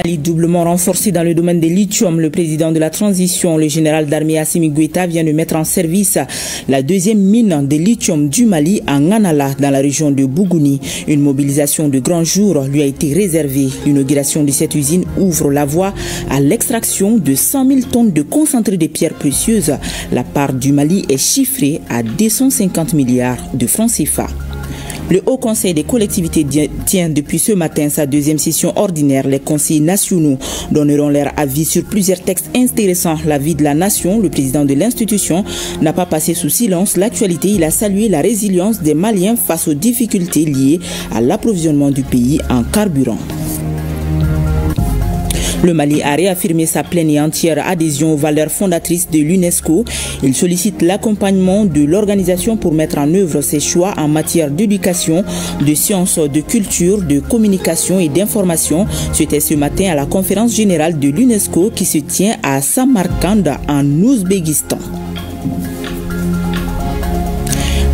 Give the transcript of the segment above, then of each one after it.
Mali doublement renforcé dans le domaine des lithium, le président de la transition, le général d'armée Assimi Goïta, vient de mettre en service la deuxième mine de lithium du Mali à Nganala, dans la région de Bougouni. Une mobilisation de grand jour lui a été réservée. L'inauguration de cette usine ouvre la voie à l'extraction de 100 000 tonnes de concentré de pierres précieuses. La part du Mali est chiffrée à 250 milliards de francs CFA. Le Haut Conseil des collectivités tient depuis ce matin sa deuxième session ordinaire. Les conseillers nationaux donneront leur avis sur plusieurs textes intéressants. La vie de la nation, le président de l'institution n'a pas passé sous silence l'actualité. Il a salué la résilience des Maliens face aux difficultés liées à l'approvisionnement du pays en carburant. Le Mali a réaffirmé sa pleine et entière adhésion aux valeurs fondatrices de l'UNESCO. Il sollicite l'accompagnement de l'organisation pour mettre en œuvre ses choix en matière d'éducation, de sciences, de culture, de communication et d'information. C'était ce matin à la conférence générale de l'UNESCO qui se tient à Samarkand en Ouzbékistan.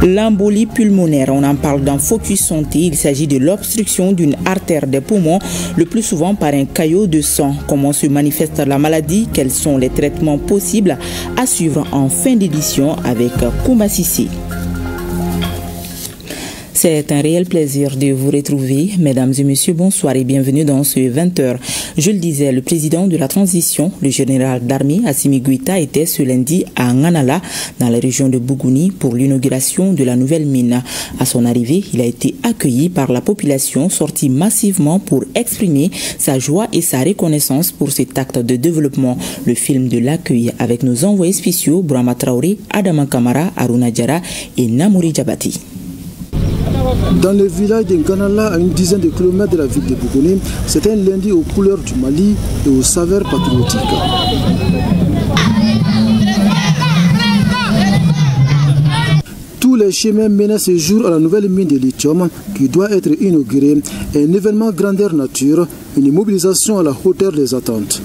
L'embolie pulmonaire, on en parle dans Focus Santé. Il s'agit de l'obstruction d'une artère des poumons, le plus souvent par un caillot de sang. Comment se manifeste la maladie? Quels sont les traitements possibles? À suivre en fin d'édition avec Koumba Sissi. C'est un réel plaisir de vous retrouver. Mesdames et messieurs, bonsoir et bienvenue dans ce 20h. Je le disais, le président de la transition, le général d'armée Assimi Goïta, était ce lundi à Nganala, dans la région de Bougouni, pour l'inauguration de la nouvelle mine. À son arrivée, il a été accueilli par la population, sortie massivement pour exprimer sa joie et sa reconnaissance pour cet acte de développement. Le film de l'accueil avec nos envoyés spéciaux, Brahma Traoré, Adama Kamara, Aruna Diara et Namouri Djabati. Dans le village de Nganala, à une dizaine de kilomètres de la ville de Bougouni, c'est un lundi aux couleurs du Mali et aux saveurs patriotiques. Tous les chemins mènent ce jour à la nouvelle mine de lithium qui doit être inaugurée. Un événement grandeur nature, une mobilisation à la hauteur des attentes.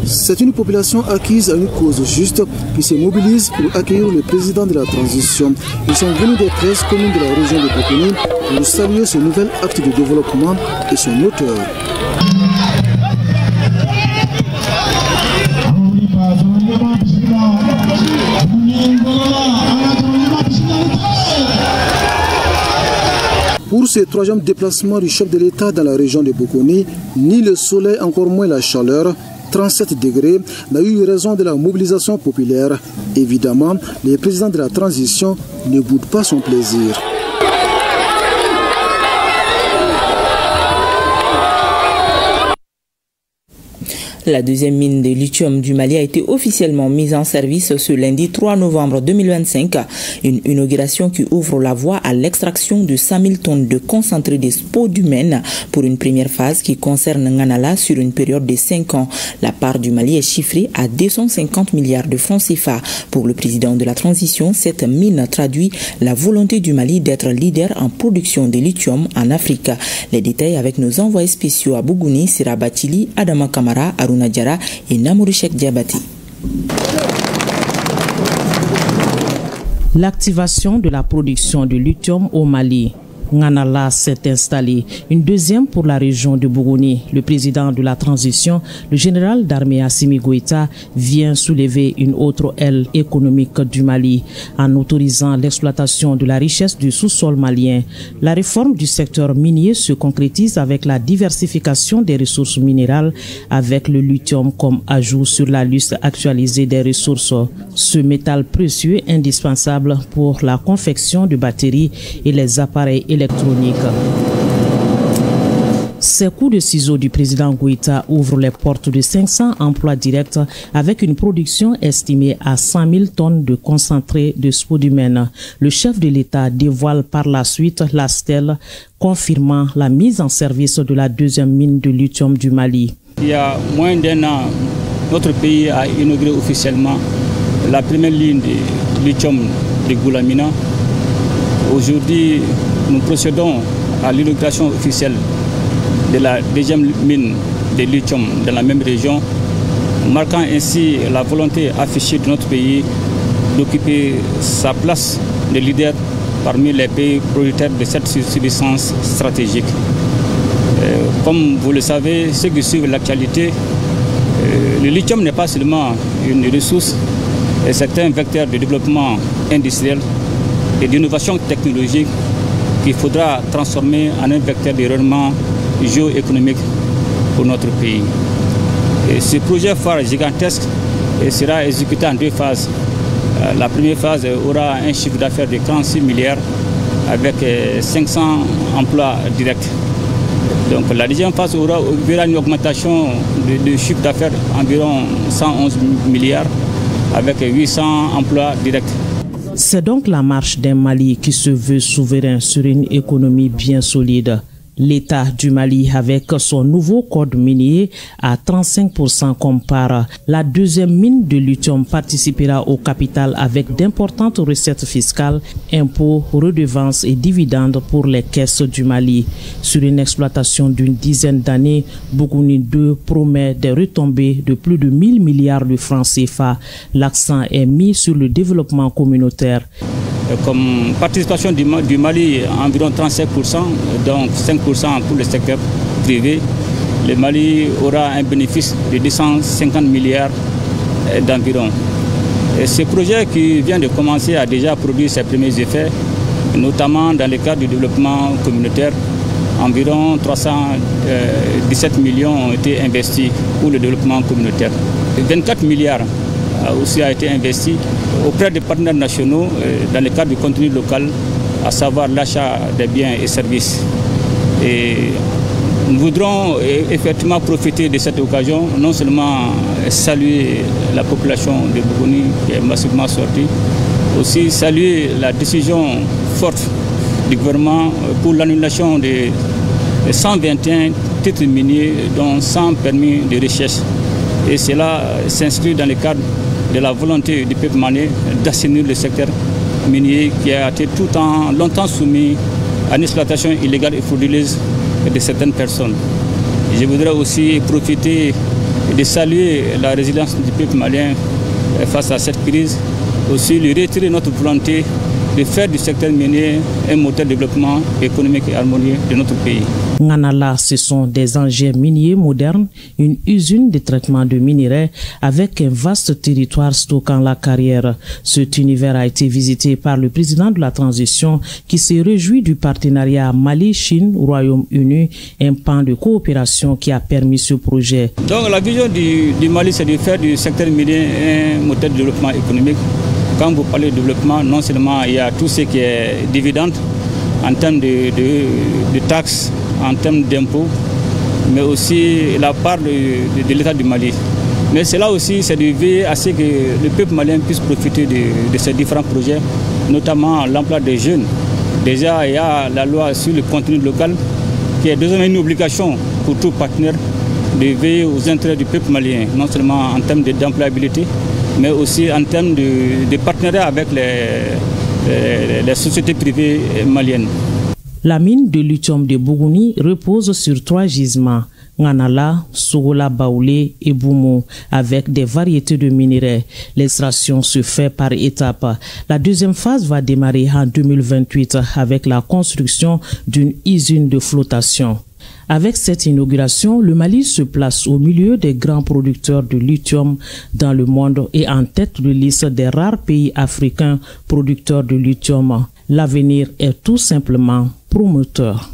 C'est une population acquise à une cause juste qui se mobilise pour accueillir le président de la transition. Ils sont venus des 13 communes de la région de Bougouni pour saluer ce nouvel acte de développement et son auteur. Pour ce troisième déplacement du chef de l'État dans la région de Bougouni, ni le soleil, encore moins la chaleur, 37 degrés, n'a eu raison de la mobilisation populaire. Évidemment, le président de la transition ne boude pas son plaisir. La deuxième mine de lithium du Mali a été officiellement mise en service ce lundi 3 novembre 2025. Une inauguration qui ouvre la voie à l'extraction de 100 000 tonnes de concentré de spodumène pour une première phase qui concerne Nganala sur une période de 5 ans. La part du Mali est chiffrée à 250 milliards de francs CFA. Pour le président de la transition, cette mine traduit la volonté du Mali d'être leader en production de lithium en Afrique. Les détails avec nos envoyés spéciaux à Bougouni, Sira Batili, Adama Kamara, Aruna Diara et Namouri Djabati. L'activation de la production de lithium au Mali. Nganala s'est installé. Une deuxième pour la région de Bougouni. Le président de la transition, le général d'armée Assimi Goïta, vient soulever une autre aile économique du Mali en autorisant l'exploitation de la richesse du sous-sol malien. La réforme du secteur minier se concrétise avec la diversification des ressources minérales avec le lithium comme ajout sur la liste actualisée des ressources. Ce métal précieux indispensable pour la confection de batteries et les appareils électroniques. Ces coups de ciseaux du président Goïta ouvrent les portes de 500 emplois directs avec une production estimée à 100 000 tonnes de concentré de spodumène. Le chef de l'État dévoile par la suite la stèle, confirmant la mise en service de la deuxième mine de lithium du Mali. Il y a moins d'un an, notre pays a inauguré officiellement la première ligne de lithium de Goulamina. Aujourd'hui, nous procédons à l'inauguration officielle de la deuxième mine de lithium dans la même région, marquant ainsi la volonté affichée de notre pays d'occuper sa place de leader parmi les pays producteurs de cette substance stratégique. Comme vous le savez, ceux qui suivent l'actualité, le lithium n'est pas seulement une ressource, c'est un vecteur de développement industriel et d'innovation technologique qu'il faudra transformer en un vecteur de rayonnement géoéconomique pour notre pays. Et ce projet phare gigantesque sera exécuté en deux phases. La première phase aura un chiffre d'affaires de 46 milliards avec 500 emplois directs. Donc la deuxième phase aura une augmentation de chiffre d'affaires environ 111 milliards avec 800 emplois directs. C'est donc la marche d'un Mali qui se veut souverain sur une économie bien solide. L'État du Mali, avec son nouveau code minier à 35% compare. La deuxième mine de lithium participera au capital avec d'importantes recettes fiscales, impôts, redevances et dividendes pour les caisses du Mali. Sur une exploitation d'une dizaine d'années, Bougouni 2 promet des retombées de plus de 1000 milliards de francs CFA. L'accent est mis sur le développement communautaire. Comme participation du Mali, environ 35%, donc 5% pour le secteur privé, le Mali aura un bénéfice de 250 milliards d'environ. Ce projet qui vient de commencer a déjà produit ses premiers effets, notamment dans le cadre du développement communautaire. Environ 317 millions ont été investis pour le développement communautaire. 24 milliards aussi a été investi auprès des partenaires nationaux dans le cadre du contenu local, à savoir l'achat des biens et services. Et nous voudrons effectivement profiter de cette occasion, non seulement saluer la population de Bougouni qui est massivement sortie, aussi saluer la décision forte du gouvernement pour l'annulation de 121 titres miniers dont 100 permis de recherche. Et cela s'inscrit dans le cadre de la volonté du peuple malien d'assainir le secteur minier qui a été longtemps soumis à une exploitation illégale et frauduleuse de certaines personnes. Je voudrais aussi profiter de saluer la résilience du peuple malien face à cette crise, aussi lui retirer notre volonté de faire du secteur minier un moteur de développement économique et harmonieux de notre pays. Nganala, ce sont des engins miniers modernes, une usine de traitement de minerais avec un vaste territoire stockant la carrière. Cet univers a été visité par le président de la transition qui se réjouit du partenariat Mali-Chine-Royaume-Uni, un pan de coopération qui a permis ce projet. Donc la vision du Mali, c'est de faire du secteur minier un moteur de développement économique. Quand vous parlez de développement, non seulement il y a tout ce qui est dividende en termes de taxes, en termes d'impôts, mais aussi la part de l'État du Mali. Mais cela aussi, c'est de veiller à ce que le peuple malien puisse profiter de ces différents projets, notamment l'emploi des jeunes. Déjà, il y a la loi sur le contenu local qui est désormais une obligation pour tout partenaire de veiller aux intérêts du peuple malien, non seulement en termes d'employabilité, mais aussi en termes de partenariat avec les sociétés privées maliennes. La mine de lithium de Bougouni repose sur 3 gisements, Nganala, Sogola Baoulé et Boumou, avec des variétés de minerais. L'extraction se fait par étapes. La deuxième phase va démarrer en 2028 avec la construction d'une usine de flottation. Avec cette inauguration, le Mali se place au milieu des grands producteurs de lithium dans le monde et en tête de liste des rares pays africains producteurs de lithium. L'avenir est tout simplement prometteur.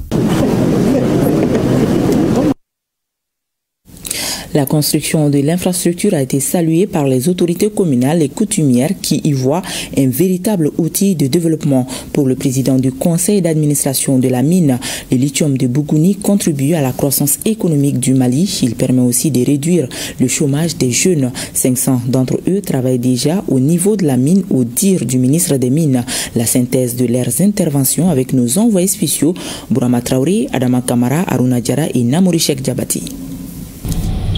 La construction de l'infrastructure a été saluée par les autorités communales et coutumières qui y voient un véritable outil de développement. Pour le président du conseil d'administration de la mine, le lithium de Bougouni contribue à la croissance économique du Mali. Il permet aussi de réduire le chômage des jeunes. 500 d'entre eux travaillent déjà au niveau de la mine, au dire du ministre des Mines. La synthèse de leurs interventions avec nos envoyés spéciaux, Bourama Traoré, Adama Kamara, Aruna Diara et Namouri Cheikh Diabati.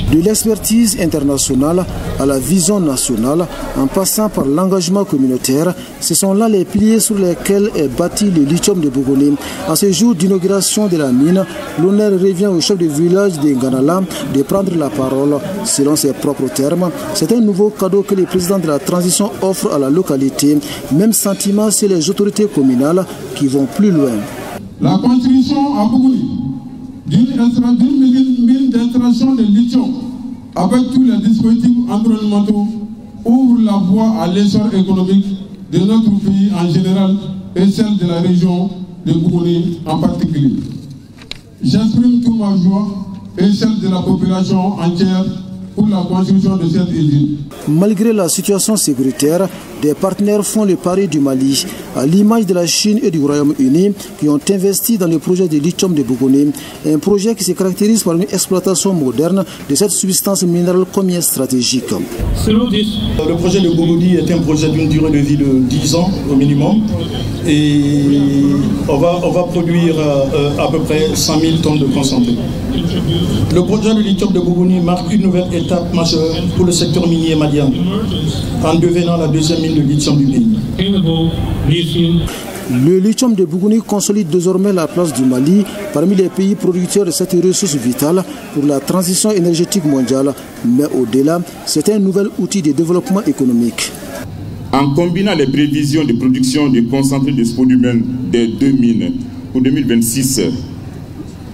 De l'expertise internationale à la vision nationale, en passant par l'engagement communautaire, ce sont là les piliers sur lesquels est bâti le lithium de Bougouni. En ce jour d'inauguration de la mine, l'honneur revient au chef de village de Nganala de prendre la parole. Selon ses propres termes, c'est un nouveau cadeau que le président de la transition offre à la localité. Même sentiment chez les autorités communales qui vont plus loin. La construction à Bougouni d'une mine d'extraction de lithium avec tous les dispositifs environnementaux ouvre la voie à l'essor économique de notre pays en général et celle de la région de Bougouni en particulier. J'exprime toute ma joie et celle de la population entière pour la construction de cette usine. Malgré la situation sécuritaire, des partenaires font le pari du Mali, à l'image de la Chine et du Royaume-Uni qui ont investi dans le projet de lithium de Bougouni, un projet qui se caractérise par une exploitation moderne de cette substance minérale combien stratégique. Le projet de Bougouni est un projet d'une durée de vie de 10 ans au minimum et on va produire à peu près 100 000 tonnes de concentré. Le projet de lithium de Bougouni marque une nouvelle étape majeure pour le secteur minier malien, en devenant la deuxième mine de lithium du pays. Le lithium de Bougouni consolide désormais la place du Mali parmi les pays producteurs de cette ressource vitale pour la transition énergétique mondiale. Mais au-delà, c'est un nouvel outil de développement économique. En combinant les prévisions de production de concentré de spodumène des deux mines pour 2026,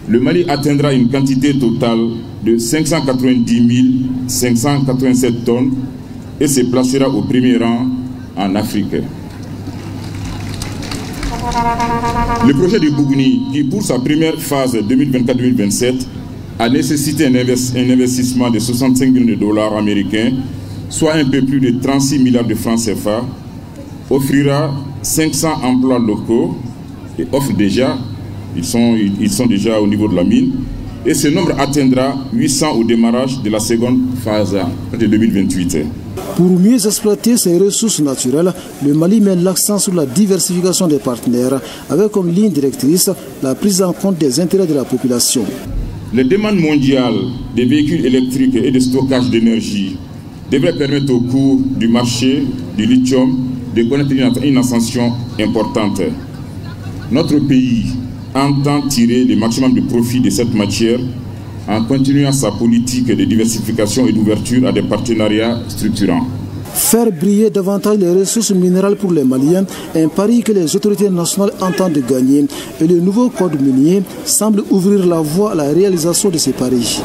le Mali atteindra une quantité totale de 590 587 tonnes et se placera au premier rang en Afrique. Le projet de Bougouni, qui pour sa première phase 2024-2027 a nécessité un investissement de 65 millions de dollars américains, soit un peu plus de 36 milliards de francs CFA, offrira 500 emplois locaux et offre déjà, ils sont déjà au niveau de la mine, et ce nombre atteindra 800 au démarrage de la seconde phase de 2028. Pour mieux exploiter ces ressources naturelles, le Mali met l'accent sur la diversification des partenaires, avec comme ligne directrice la prise en compte des intérêts de la population. Les demandes mondiales des véhicules électriques et de stockage d'énergie devraient permettre au cours du marché du lithium de connaître une ascension importante. Notre pays entend tirer le maximum de profit de cette matière en continuant sa politique de diversification et d'ouverture à des partenariats structurants. Faire briller davantage les ressources minérales pour les Maliens, un pari que les autorités nationales entendent gagner. Et le nouveau code minier semble ouvrir la voie à la réalisation de ces paris.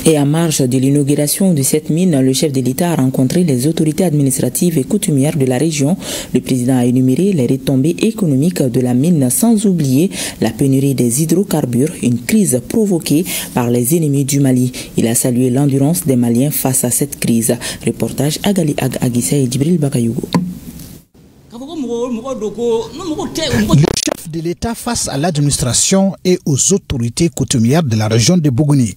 Et à marge de l'inauguration de cette mine, le chef de l'État a rencontré les autorités administratives et coutumières de la région. Le président a énuméré les retombées économiques de la mine sans oublier la pénurie des hydrocarbures, une crise provoquée par les ennemis du Mali. Il a salué l'endurance des Maliens face à cette crise. Reportage Agali Ag Agissa et Djibril Bakayougo. Le chef de l'État face à l'administration et aux autorités coutumières de la région de Bougouni.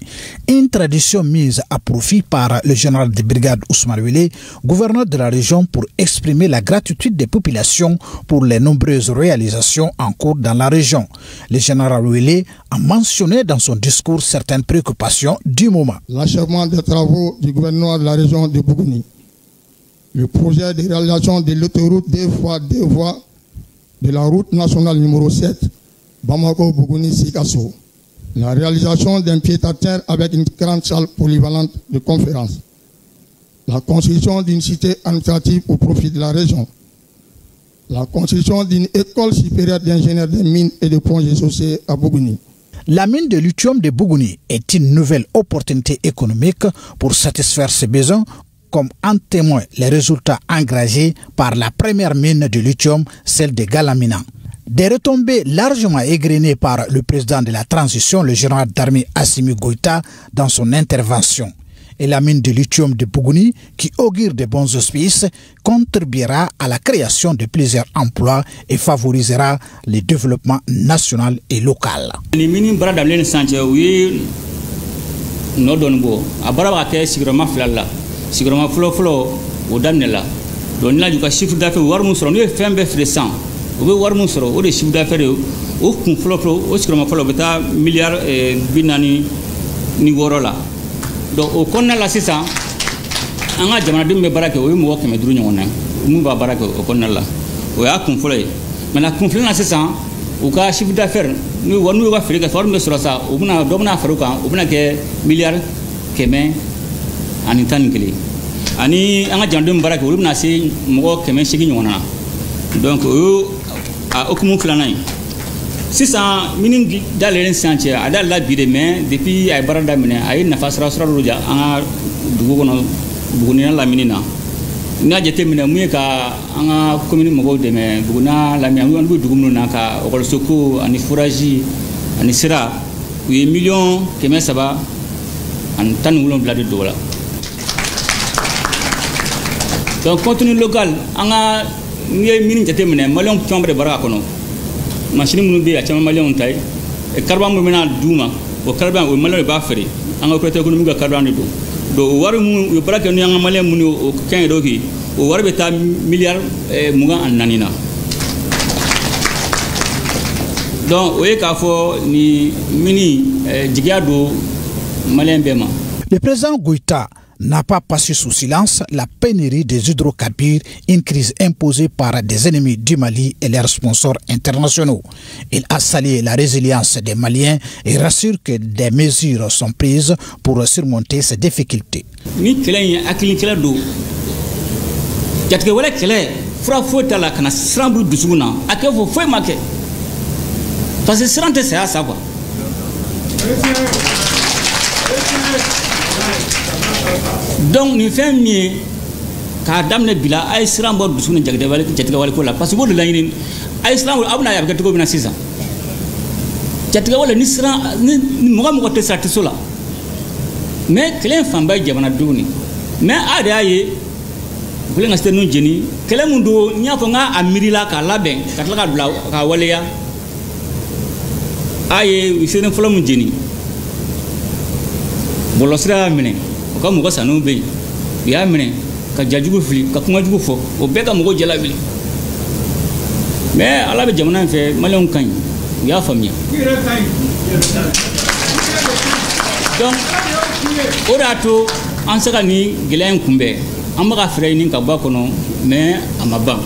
Une tradition mise à profit par le général de brigade Ousmane Wele, gouverneur de la région, pour exprimer la gratitude des populations pour les nombreuses réalisations en cours dans la région. Le général Wele a mentionné dans son discours certaines préoccupations du moment. L'achèvement des travaux du gouvernement de la région de Bougouni. Le projet de réalisation de l'autoroute 2 voies de la route nationale numéro 7, Bamako-Bougouni-Sikasso. La réalisation d'un pied-à-terre avec une grande salle polyvalente de conférence. La construction d'une cité administrative au profit de la région. La construction d'une école supérieure d'ingénieurs des mines et de ponts associés à Bougouni. La mine de lithium de Bougouni est une nouvelle opportunité économique pour satisfaire ses besoins, comme en témoignent les résultats engagés par la première mine de lithium, celle de Galamina. Des retombées largement égrenées par le président de la transition, le général d'armée Assimi Goïta, dans son intervention. Et la mine de lithium de Bougouni, qui augure de bons auspices, contribuera à la création de plusieurs emplois et favorisera le développement national et local. O be wari mun sɔrɔ o de chiffre d'affaires o kun fɔlɔ o sigiyɔrɔma fɔlɔ o bɛ taa miliyari 46 la donc o kɔnɔna la sisan an ka jamanadenw bɛ baara kɛ o ye mɔgɔ 500 ɲɔgɔn na mun b'a baara kɛ o kɔnɔna la o y'a kun fɔlɔ ye maintenant kun filanan sisan u ka chiffre d'affaires n'u y'u ka feere kɛ wari min bɛ sɔrɔ sa o bɛna dɔ bɛna fara o kan o bɛna kɛ miliyari 111 ani an ka jamanadenw bɛ baara kɛ olu bɛna se mɔgɔ 800 ɲɔgɔn na donc okumu filanan ye sisan mini dalelen sisan a dalila bi de mais depuis a ye baara daminɛ a ye nafa sɔrɔ dɔ diya an ka dugu kɔnɔ Buguni lamini na n'a jateminɛ mun ye ka an ka commune mɔgɔw dɛmɛ Buguni lamini an bɛ dugu minnu na ka ekɔliso ko ani foraji ani sira u ye $317 de don la donc contenu local an ka n'i ye mini jateminɛ maliyɛnw caman de baara kɔnɔ machine minnu bɛ yen a caman maliyɛnw ta ye carburant minnu bɛna d'u ma o carburant o maliyɛnw de b'a feere an ka opérateur économique ka carburant de don donc o wari minnu u ye baara kɛ ni an ka maliyɛn minnu o kɛn yɛrɛw kɛ o wari bɛ taa miliyari 24 na donc o ye k'a fɔ ni mini jigiya don maliyɛn bɛɛ ma. Le président Goïta n'a pas passé sous silence la pénurie des hydrocarbures, une crise imposée par des ennemis du Mali et leurs sponsors internationaux. Il a salué la résilience des Maliens et rassure que des mesures sont prises pour surmonter ces difficultés. Ni kelen akili kelen do jatige wala kelen fura foyi t'a la kana siran bulu dusukun na a kɛ fɔ foyi ma kɛ parce que siran tɛ saya sa quoi. Donc nin fɛn min ye k'a daminɛ bi la a ye siran bɔ dusukun ni jatigɛ wale ko la parce que o de la ɲini a ye siran aw bɛna ye a bɛ kɛ cogo min na sisan jatigɛ wale ni siran ni mɔgɔ mɔgɔ tɛ sa tɛ so la mais kɛlɛ in fanba ye jamanadenw ni mais a de y'a ye u kɛlen ka se ninnu jeni kɛlɛ min don n y'a fɔ n k'a miirila k'a labɛn ka tila ka bila k'a waleya a ye u selen fɔlɔ min jeni bɔlɔsira y'a minɛ u ka mɔgɔ sanuw bɛ yen u y'a minɛ ka jajugu fili ka kumajugu fɔ o bɛɛ ka mɔgɔ jala wili mais ala bɛ jamana in fɛ maliyɛnw ka ɲi u y'a faamuya donc o de y'a to an se ka ni gɛlɛya in kunbɛn an bɛ ka fɛɛrɛ ɲini ka bɔ a kɔnɔ mais a ma ban.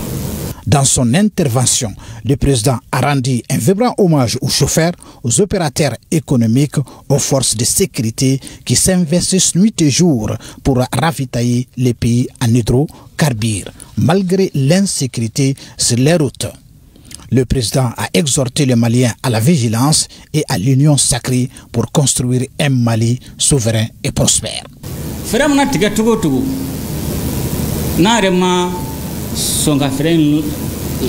Dans son intervention, le président a rendu un vibrant hommage aux chauffeurs, aux opérateurs économiques, aux forces de sécurité qui s'investissent nuit et jour pour ravitailler les pays en hydrocarbures, malgré l'insécurité sur les routes. Le président a exhorté les Maliens à la vigilance et à l'union sacrée pour construire un Mali souverain et prospère. Son ka fɛrɛ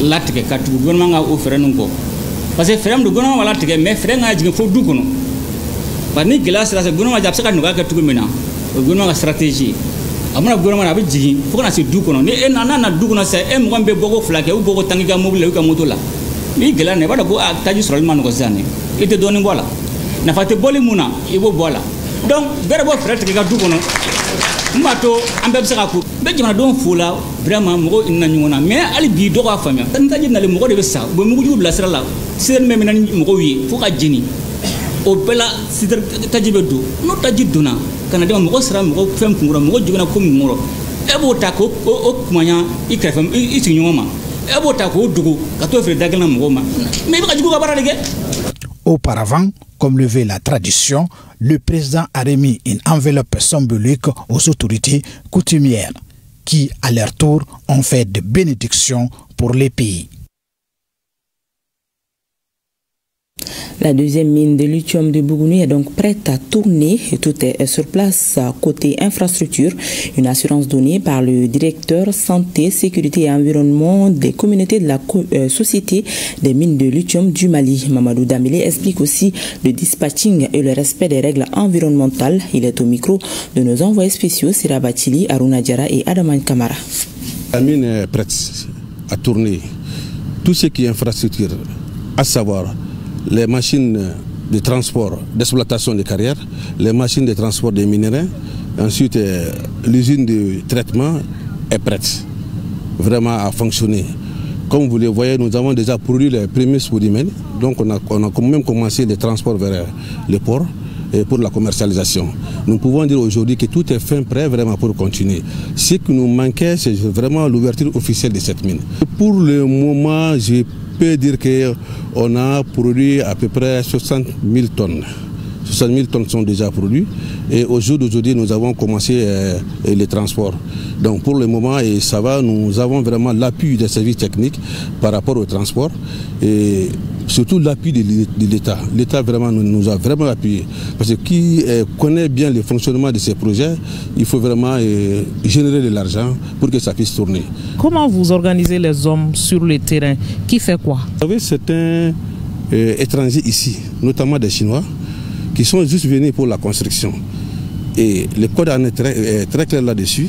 latigɛ ka tugu gouvernement ka o fɛrɛ ninnu kɔ parce que fɛrɛ min don gouvernement b'a latigɛ mais fɛrɛ ka jigin fo du kɔnɔ parce que ni gɛlɛya sera se gouvernement a bɛ se ka nɔgɔya kɛ cogo min na o gouvernement ka stratégie a mana gouvernement a bɛ jigin fo kana se du kɔnɔ ni e n'a na du kɔnɔ sisan e mɔgɔ min bɛ bɔ ko 2 kɛ u bɔ ko tanki ka mobili la u ka moto la ni gɛlɛya na i b'a dɔn ko taji sɔrɔli ma nɔgɔ sisan i tɛ dɔɔnin bɔ a la nafa tɛ bɔli mun na i b'o bɔ a la donc bɛɛ de b'o fɛrɛ tigɛ i ka du kɔnɔ n b'a to an bɛɛ bɛ se ka ko n bɛ jamanadenw fo la vraiment mɔgɔw hinɛ ɲɔgɔn na mais hali bi dɔ k'a faamuya ni taji nalen mɔgɔ de bɛ sa u bɛ mugujugu bila sira la sirɛni bɛ minɛ ni mɔgɔw ye fo ka jeni o bɛɛ la taji bɛ don n'o taji donna ka na d'e ma mɔgɔ sera mɔgɔ fɛn kun kɔrɔ mɔgɔ jiginna ko min kɔrɔ e b'o ta k'o kumanya i kɛrɛfɛ i sigiɲɔgɔn ma e b'o ta k'o dogo ka t'o feere da kelen na mɔgɔw ma mais i bɛ ka jugu ka baara de kɛ. Auparavant, comme le veut la tradition, le président a remis une enveloppe symbolique aux autorités coutumières qui, à leur tour, ont fait de bénédictions pour les pays. La deuxième mine de lithium de Bougouni est donc prête à tourner et tout est sur place. Côté infrastructure, une assurance donnée par le directeur santé, sécurité et environnement des communautés de la Société des mines de lithium du Mali. Mamadou Damile explique aussi le dispatching et le respect des règles environnementales. Il est au micro de nos envoyés spéciaux Sira Batili, Aruna Diara et Adaman Kamara. La mine est prête à tourner. Tout ce qui est infrastructure, à savoir les machines de transport, d'exploitation des carrières, les machines de transport des minéraux, ensuite l'usine de traitement est prête vraiment à fonctionner. Comme vous le voyez, nous avons déjà produit les premiers spécimens, donc on a quand même commencé les transports vers le port et pour la commercialisation. Nous pouvons dire aujourd'hui que tout est fin prêt vraiment pour continuer. Ce qui nous manquait, c'est vraiment l'ouverture officielle de cette mine. Pour le moment, je peux dire qu'on a produit à peu près 60 000 tonnes. 60 000 tonnes sont déjà produites et au jour d'aujourd'hui, nous avons commencé les transports. Donc pour le moment, et ça va, nous avons vraiment l'appui des services techniques par rapport au transport et surtout l'appui de l'État. L'État vraiment nous a vraiment appuyé. Parce que qui connaît bien le fonctionnement de ces projets, il faut vraiment générer de l'argent pour que ça puisse tourner. Comment vous organisez les hommes sur le terrain? Qui fait quoi? Vous savez, certains étrangers ici, notamment des Chinois, qui sont juste venus pour la construction. Et le code est très clair là-dessus.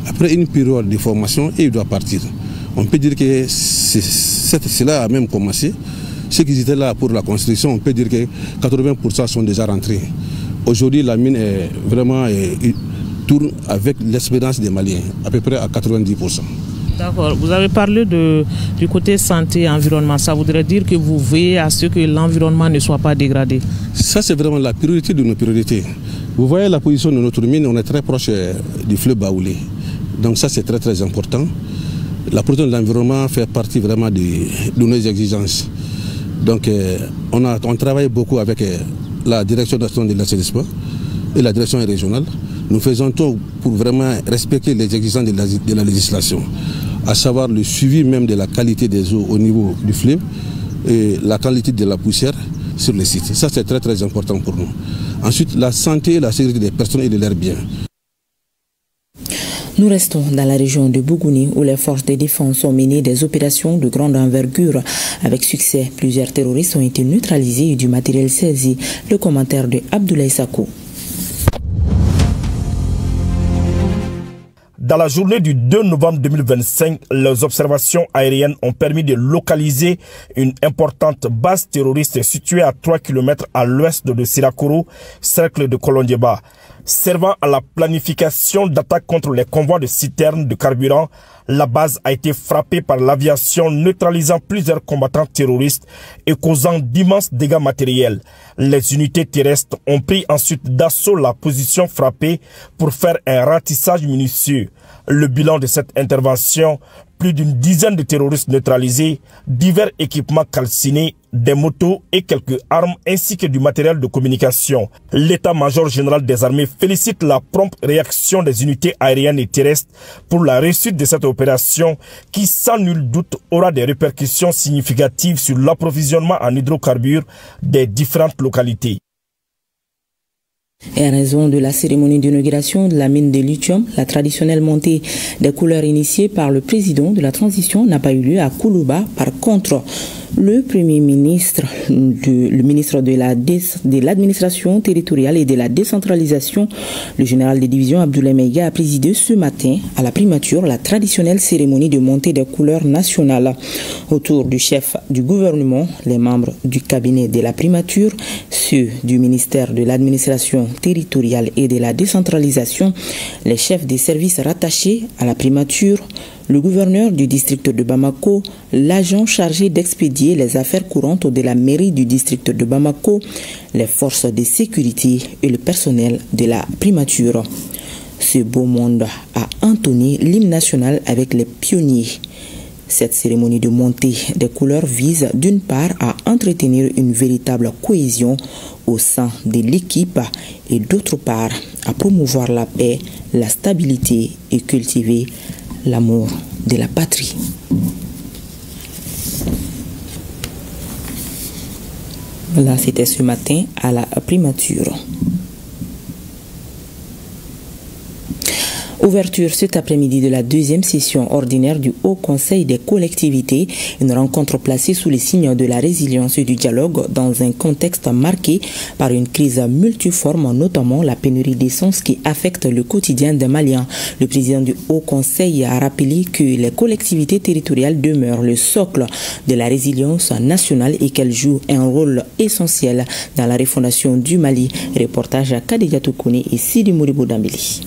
Après une période de formation, il doit partir. On peut dire que cela a même commencé. Ceux qui étaient là pour la construction, on peut dire que 80% sont déjà rentrés. Aujourd'hui, la mine est vraiment tourne avec l'expérience des Maliens, à peu près à 90%. D'accord. Vous avez parlé du côté santé et environnement. Ça voudrait dire que vous veillez à ce que l'environnement ne soit pas dégradé? Ça, c'est vraiment la priorité de nos priorités. Vous voyez la position de notre mine, on est très proche du fleuve Baoulé. Donc ça, c'est très très important. La protection de l'environnement fait partie vraiment de nos exigences. Donc on travaille beaucoup avec la direction nationale de l'assainissement et la direction régionale. Nous faisons tout pour vraiment respecter les exigences de la législation, à savoir le suivi même de la qualité des eaux au niveau du fleuve et la qualité de la poussière sur les sites. Ça, c'est très très important pour nous. Ensuite, la santé et la sécurité des personnes et de leurs biens. Nous restons dans la région de Bougouni où les forces de défense ont mené des opérations de grande envergure avec succès. Plusieurs terroristes ont été neutralisés et du matériel saisi. Le commentaire de Abdoulaye Sakou. Dans la journée du 2 novembre 2025, les observations aériennes ont permis de localiser une importante base terroriste située à 3 km à l'ouest de Sirakoro, cercle de Kolondjeba. Servant à la planification d'attaques contre les convois de citernes de carburant, la base a été frappée par l'aviation, neutralisant plusieurs combattants terroristes et causant d'immenses dégâts matériels. Les unités terrestres ont pris ensuite d'assaut la position frappée pour faire un ratissage minutieux. Le bilan de cette intervention, plus d'une dizaine de terroristes neutralisés, divers équipements calcinés, des motos et quelques armes ainsi que du matériel de communication. L'état-major général des armées félicite la prompte réaction des unités aériennes et terrestres pour la réussite de cette opération qui sans nul doute aura des répercussions significatives sur l'approvisionnement en hydrocarbures des différentes localités. Et en raison de la cérémonie d'inauguration de la mine de lithium, la traditionnelle montée des couleurs initiée par le président de la transition n'a pas eu lieu à Koulouba. Par contre, le Premier ministre, le ministre de l'administration territoriale et de la décentralisation, le général de division Abdoulaye Meiga a présidé ce matin à la primature la traditionnelle cérémonie de montée des couleurs nationales. Autour du chef du gouvernement, les membres du cabinet de la primature, ceux du ministère de l'administration territoriale et de la décentralisation, les chefs des services rattachés à la primature, le gouverneur du district de Bamako, l'agent chargé d'expédier les affaires courantes de la mairie du district de Bamako, les forces de sécurité et le personnel de la primature. Ce beau monde a entonné l'hymne national avec les pionniers. Cette cérémonie de montée des couleurs vise d'une part à entretenir une véritable cohésion au sein de l'équipe et d'autre part à promouvoir la paix, la stabilité et cultiver l'amour de la patrie. Là, c'était ce matin à la primature. Ouverture cet après-midi de la deuxième session ordinaire du Haut Conseil des collectivités, une rencontre placée sous les signes de la résilience et du dialogue dans un contexte marqué par une crise multiforme, notamment la pénurie d'essence qui affecte le quotidien des Maliens. Le président du Haut Conseil a rappelé que les collectivités territoriales demeurent le socle de la résilience nationale et qu'elles jouent un rôle essentiel dans la refondation du Mali. Reportage à Kadija Toukouni et Sidi Mouribou Dambili.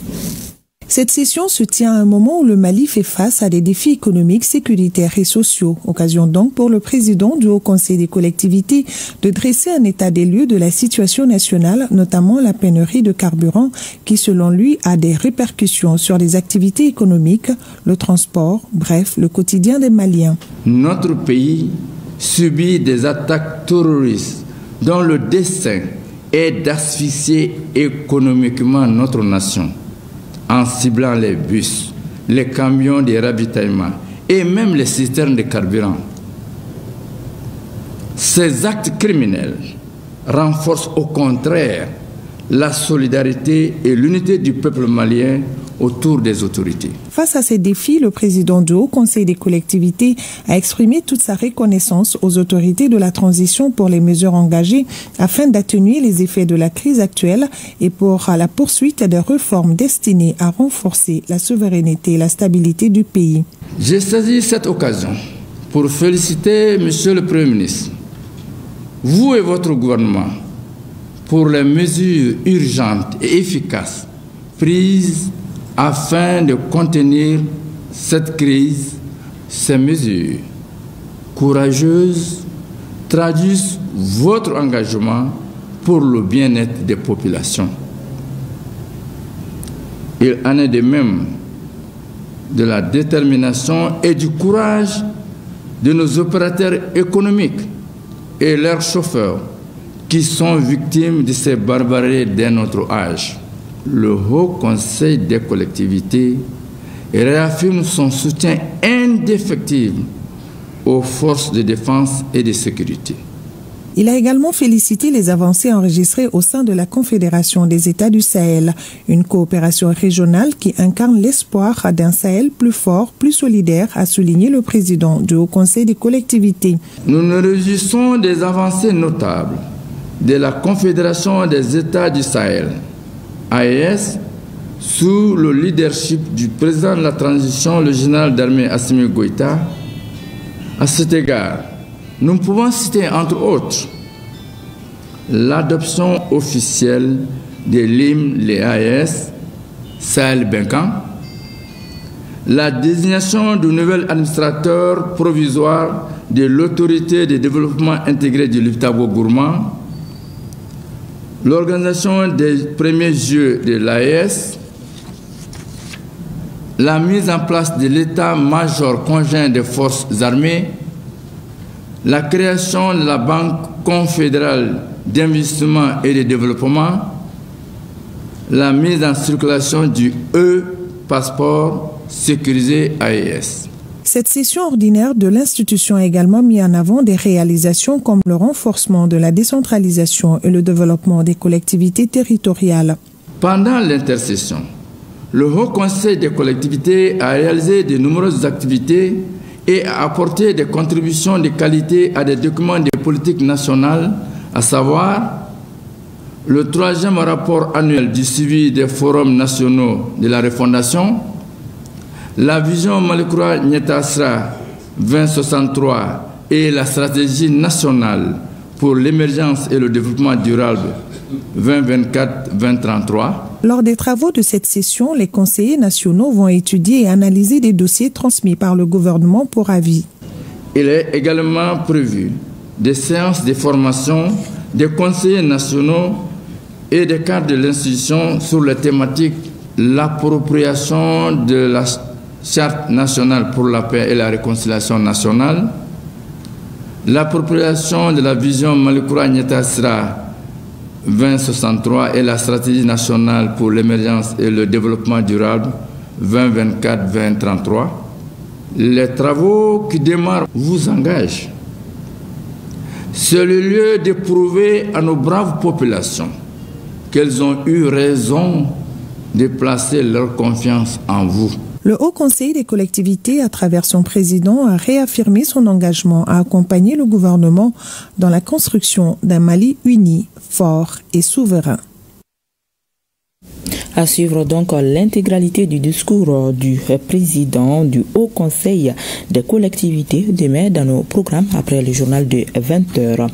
Cette session se tient à un moment où le Mali fait face à des défis économiques, sécuritaires et sociaux. Occasion donc pour le président du Haut Conseil des collectivités de dresser un état des lieux de la situation nationale, notamment la pénurie de carburant qui, selon lui, a des répercussions sur les activités économiques, le transport, bref, le quotidien des Maliens. Notre pays subit des attaques terroristes dont le dessein est d'asphyxier économiquement notre nation, en ciblant les bus, les camions de ravitaillement et même les citernes de carburant. Ces actes criminels renforcent au contraire la solidarité et l'unité du peuple malien autour des autorités. Face à ces défis, le président du Haut Conseil des collectivités a exprimé toute sa reconnaissance aux autorités de la transition pour les mesures engagées afin d'atténuer les effets de la crise actuelle et pour la poursuite des réformes destinées à renforcer la souveraineté et la stabilité du pays. J'ai saisi cette occasion pour féliciter Monsieur le Premier ministre, vous et votre gouvernement, pour les mesures urgentes et efficaces prises afin de contenir cette crise. Ces mesures courageuses traduisent votre engagement pour le bien-être des populations. Il en est de même de la détermination et du courage de nos opérateurs économiques et leurs chauffeurs qui sont victimes de ces barbaries d'un autre âge. Le Haut Conseil des collectivités réaffirme son soutien indéfectible aux forces de défense et de sécurité. Il a également félicité les avancées enregistrées au sein de la Confédération des États du Sahel, une coopération régionale qui incarne l'espoir d'un Sahel plus fort, plus solidaire, a souligné le président du Haut Conseil des collectivités. Nous nous réjouissons des avancées notables de la Confédération des États du Sahel, AES, sous le leadership du président de la transition, le général d'armée Assimi Goïta. À cet égard, nous pouvons citer entre autres l'adoption officielle de l'hymne les AES Sahel-Benkan, la désignation du nouvel administrateur provisoire de l'autorité de développement intégré du Liptabo-Gourmand, l'organisation des premiers Jeux de l'AES, la mise en place de l'état-major conjoint des forces armées, la création de la Banque confédérale d'investissement et de développement, la mise en circulation du e-passeport sécurisé AES. Cette session ordinaire de l'institution a également mis en avant des réalisations comme le renforcement de la décentralisation et le développement des collectivités territoriales. Pendant l'intersession, le Haut Conseil des collectivités a réalisé de nombreuses activités et a apporté des contributions de qualité à des documents de politique nationale, à savoir le 3e rapport annuel du suivi des forums nationaux de la refondation, la vision Malikura-Nyetasra 2063 et la stratégie nationale pour l'émergence et le développement durable 2024-2033. Lors des travaux de cette session, les conseillers nationaux vont étudier et analyser des dossiers transmis par le gouvernement pour avis. Il est également prévu des séances de formation des conseillers nationaux et des cadres de l'institution sur les thématiques l'appropriation de la Charte nationale pour la paix et la réconciliation nationale, l'appropriation de la vision Malikura-Nyetasra 2063 et la stratégie nationale pour l'émergence et le développement durable 2024-2033. Les travaux qui démarrent vous engagent. C'est le lieu de prouver à nos braves populations qu'elles ont eu raison de placer leur confiance en vous. Le Haut Conseil des collectivités, à travers son président, a réaffirmé son engagement à accompagner le gouvernement dans la construction d'un Mali uni, fort et souverain. À suivre donc l'intégralité du discours du président du Haut Conseil des collectivités demain dans nos programmes après le journal de 20h.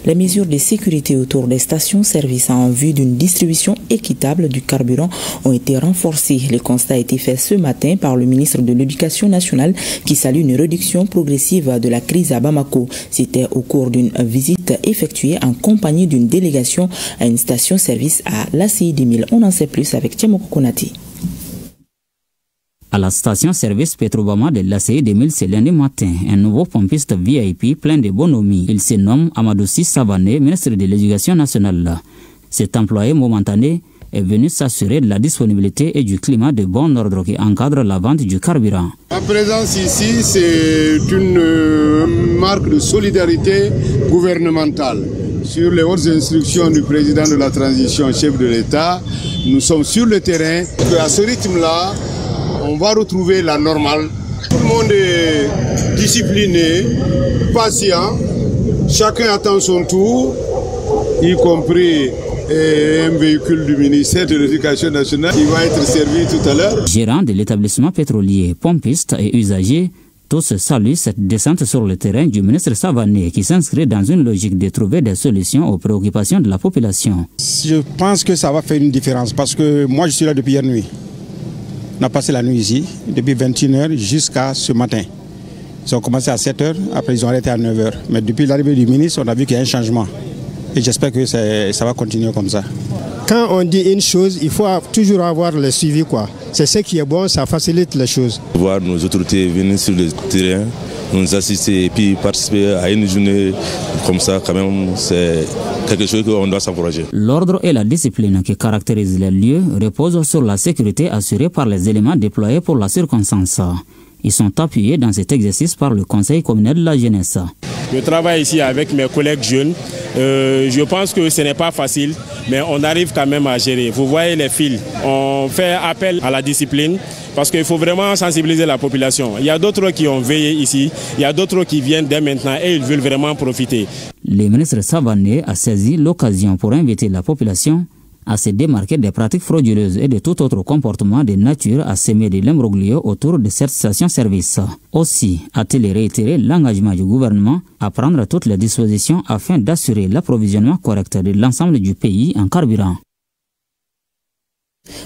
Les mesures de sécurité autour des stations-service en vue d'une distribution équitable du carburant ont été renforcées. Le constat a été fait ce matin par le ministre de l'Éducation nationale qui salue une réduction progressive de la crise à Bamako. C'était au cours d'une visite effectuée en compagnie d'une délégation à une station-service à l'ACI 2000. On en sait plus avec Tiamo Kokonati. À la station-service Petrobama de l'ACI 2000 ce lundi matin, un nouveau pompiste VIP plein de bonhomie. Il se nomme Amadoussi Savané, ministre de l'Éducation nationale. Cet employé momentané est venu s'assurer de la disponibilité et du climat de bon ordre qui encadre la vente du carburant. Ma présence ici, c'est une marque de solidarité gouvernementale. Sur les hautes instructions du président de la transition, chef de l'État, nous sommes sur le terrain. À ce rythme-là, on va retrouver la normale. Tout le monde est discipliné, patient, chacun attend son tour, y compris un véhicule du ministère de l'Éducation nationale qui va être servi tout à l'heure. Gérants de l'établissement pétrolier, pompistes et usagers, tous saluent cette descente sur le terrain du ministre Savané qui s'inscrit dans une logique de trouver des solutions aux préoccupations de la population. Je pense que ça va faire une différence parce que moi je suis là depuis hier nuit. On a passé la nuit ici, depuis 21h jusqu'à ce matin. Ils ont commencé à 7h, après ils ont arrêté à 9h. Mais depuis l'arrivée du ministre, on a vu qu'il y a un changement. Et j'espère que ça va continuer comme ça. Quand on dit une chose, il faut toujours avoir le suivi, quoi. C'est ce qui est bon, ça facilite les choses. Voir nos autorités venir sur le terrain, nous assister et puis participer à une journée comme ça, quand même, c'est quelque chose qu'on doit s'encourager. L'ordre et la discipline qui caractérisent les lieux reposent sur la sécurité assurée par les éléments déployés pour la circonstance. Ils sont appuyés dans cet exercice par le Conseil communal de la jeunesse. Je travaille ici avec mes collègues jeunes. Je pense que ce n'est pas facile, mais on arrive quand même à gérer. Vous voyez les fils. On fait appel à la discipline parce qu'il faut vraiment sensibiliser la population. Il y a d'autres qui ont veillé ici, il y a d'autres qui viennent dès maintenant et ils veulent vraiment profiter. Le ministre Savané a saisi l'occasion pour inviter la population à se démarquer des pratiques frauduleuses et de tout autre comportement de nature à semer de l'imbroglio autour de cette station-service. Aussi a-t-il réitéré l'engagement du gouvernement à prendre toutes les dispositions afin d'assurer l'approvisionnement correct de l'ensemble du pays en carburant.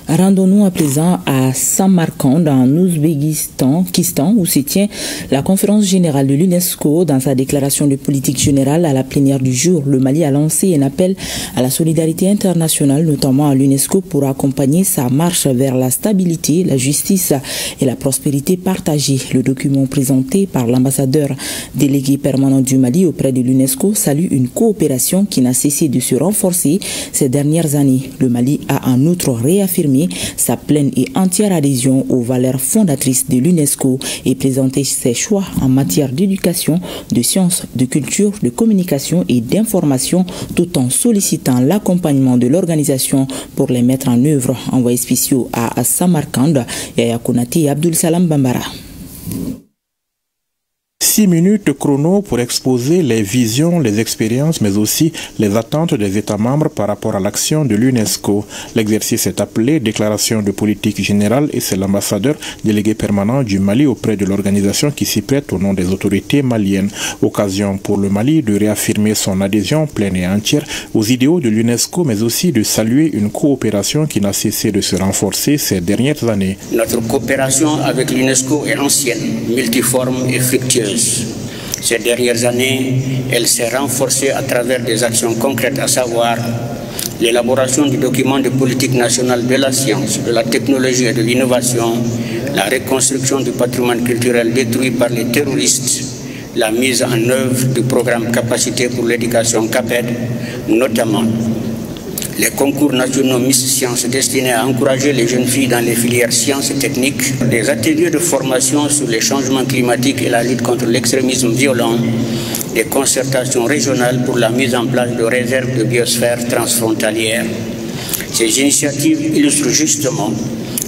Rendons-nous à présent à Samarkand, en Ouzbékistan, où se tient la conférence générale de l'UNESCO. Dans sa déclaration de politique générale à la plénière du jour, le Mali a lancé un appel à la solidarité internationale, notamment à l'UNESCO, pour accompagner sa marche vers la stabilité, la justice et la prospérité partagée. Le document présenté par l'ambassadeur délégué permanent du Mali auprès de l'UNESCO salue une coopération qui n'a cessé de se renforcer ces dernières années. Le Mali a en outre réaffirmé sa pleine et entière adhésion aux valeurs fondatrices de l'UNESCO et présenté ses choix en matière d'éducation, de sciences, de culture, de communication et d'information, tout en sollicitant l'accompagnement de l'organisation pour les mettre en œuvre. Envoyés spéciaux à Samarkand, Yaya Konati et Abdul Salam Bambara. 6 minutes chrono pour exposer les visions, les expériences, mais aussi les attentes des États membres par rapport à l'action de l'UNESCO. L'exercice est appelé Déclaration de politique générale et c'est l'ambassadeur délégué permanent du Mali auprès de l'organisation qui s'y prête au nom des autorités maliennes. Occasion pour le Mali de réaffirmer son adhésion pleine et entière aux idéaux de l'UNESCO, mais aussi de saluer une coopération qui n'a cessé de se renforcer ces dernières années. Notre coopération avec l'UNESCO est ancienne, multiforme et fructueuse. Ces dernières années, elle s'est renforcée à travers des actions concrètes, à savoir l'élaboration du document de politique nationale de la science, de la technologie et de l'innovation, la reconstruction du patrimoine culturel détruit par les terroristes, la mise en œuvre du programme Capacité pour l'éducation CAPED, notamment les concours nationaux Miss Sciences destinés à encourager les jeunes filles dans les filières sciences et techniques, des ateliers de formation sur les changements climatiques et la lutte contre l'extrémisme violent, des concertations régionales pour la mise en place de réserves de biosphère transfrontalières. Ces initiatives illustrent justement